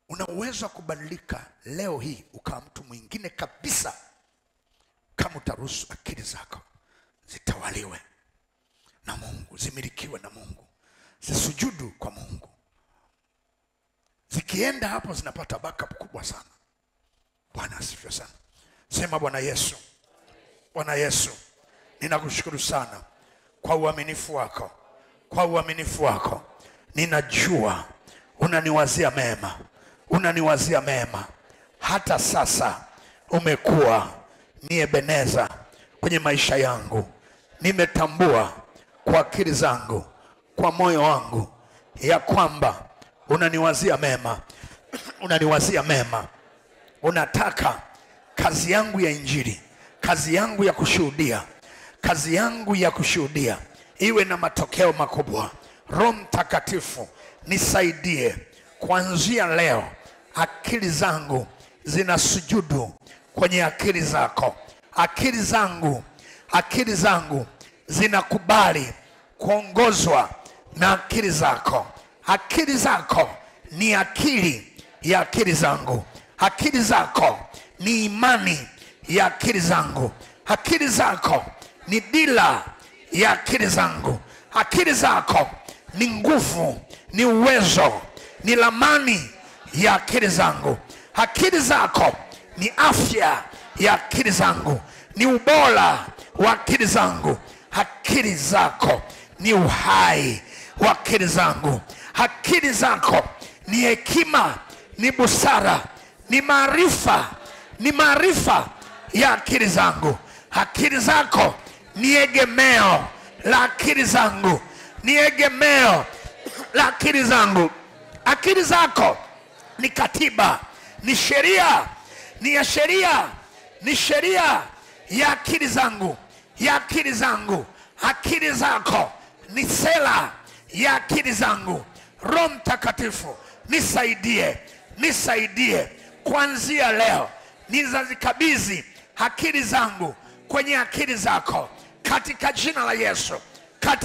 Una uwezo wa kubadilika leo hii ukawa mtu mwingine kabisa kama utaruhusu akili zako zitawaliwe na Mungu, zimilikiwe na Mungu, zisujudu kwa Mungu. Zikienda hapo zinapata backup kubwa sana. Bwana asifiwe sana. Sema Bwana Yesu. Bwana Yesu, ninakushukuru sana kwa uaminifu wako. Kwa uaminifu wako ninajua unaniwazia mema. Unaniwazia mema. Hata sasa umekuwa ni Ebeneza kwenye maisha yangu. Nimetambua kwa akili zangu, kwa moyo wangu, ya kwamba unaniwazia mema, unaniwazia mema. Unataka kazi yangu ya injili, kazi yangu ya kushuhudia, kazi yangu ya kushuhudia iwe na matokeo makubwa. Roho Mtakatifu nisaidie. Kuanzia leo akili zangu zinasujudu kwenye akili zako. Akili zangu zinakubali kuongozwa na akili zako. Akili zako ni akili ya akili zangu. Akili zako ni imani ya akili zangu. Akili zako ni dira ya akili zangu. Akili zako ni nguvu, ni uwezo, ni lamani ya akili zangu. Akili zako ni afya ya akili zangu, ni ubora wa akili zangu. Akili zako ni uhai wa akili zangu. Akili zako ni hekima, ni busara, ni maarifa ya akili zangu. Akili zako ni egemeo la akili zangu, ni egemeo la akili zangu. Akili zako ni katiba, ni sheria, ni sheria ya akili zangu, ya akili zangu. Akili zako ni sera ya akili zangu. Roho Mtakatifu nisaidie kuanzia leo nizazikabidhi akili zangu kwenye akili zako katika jina la Yesu.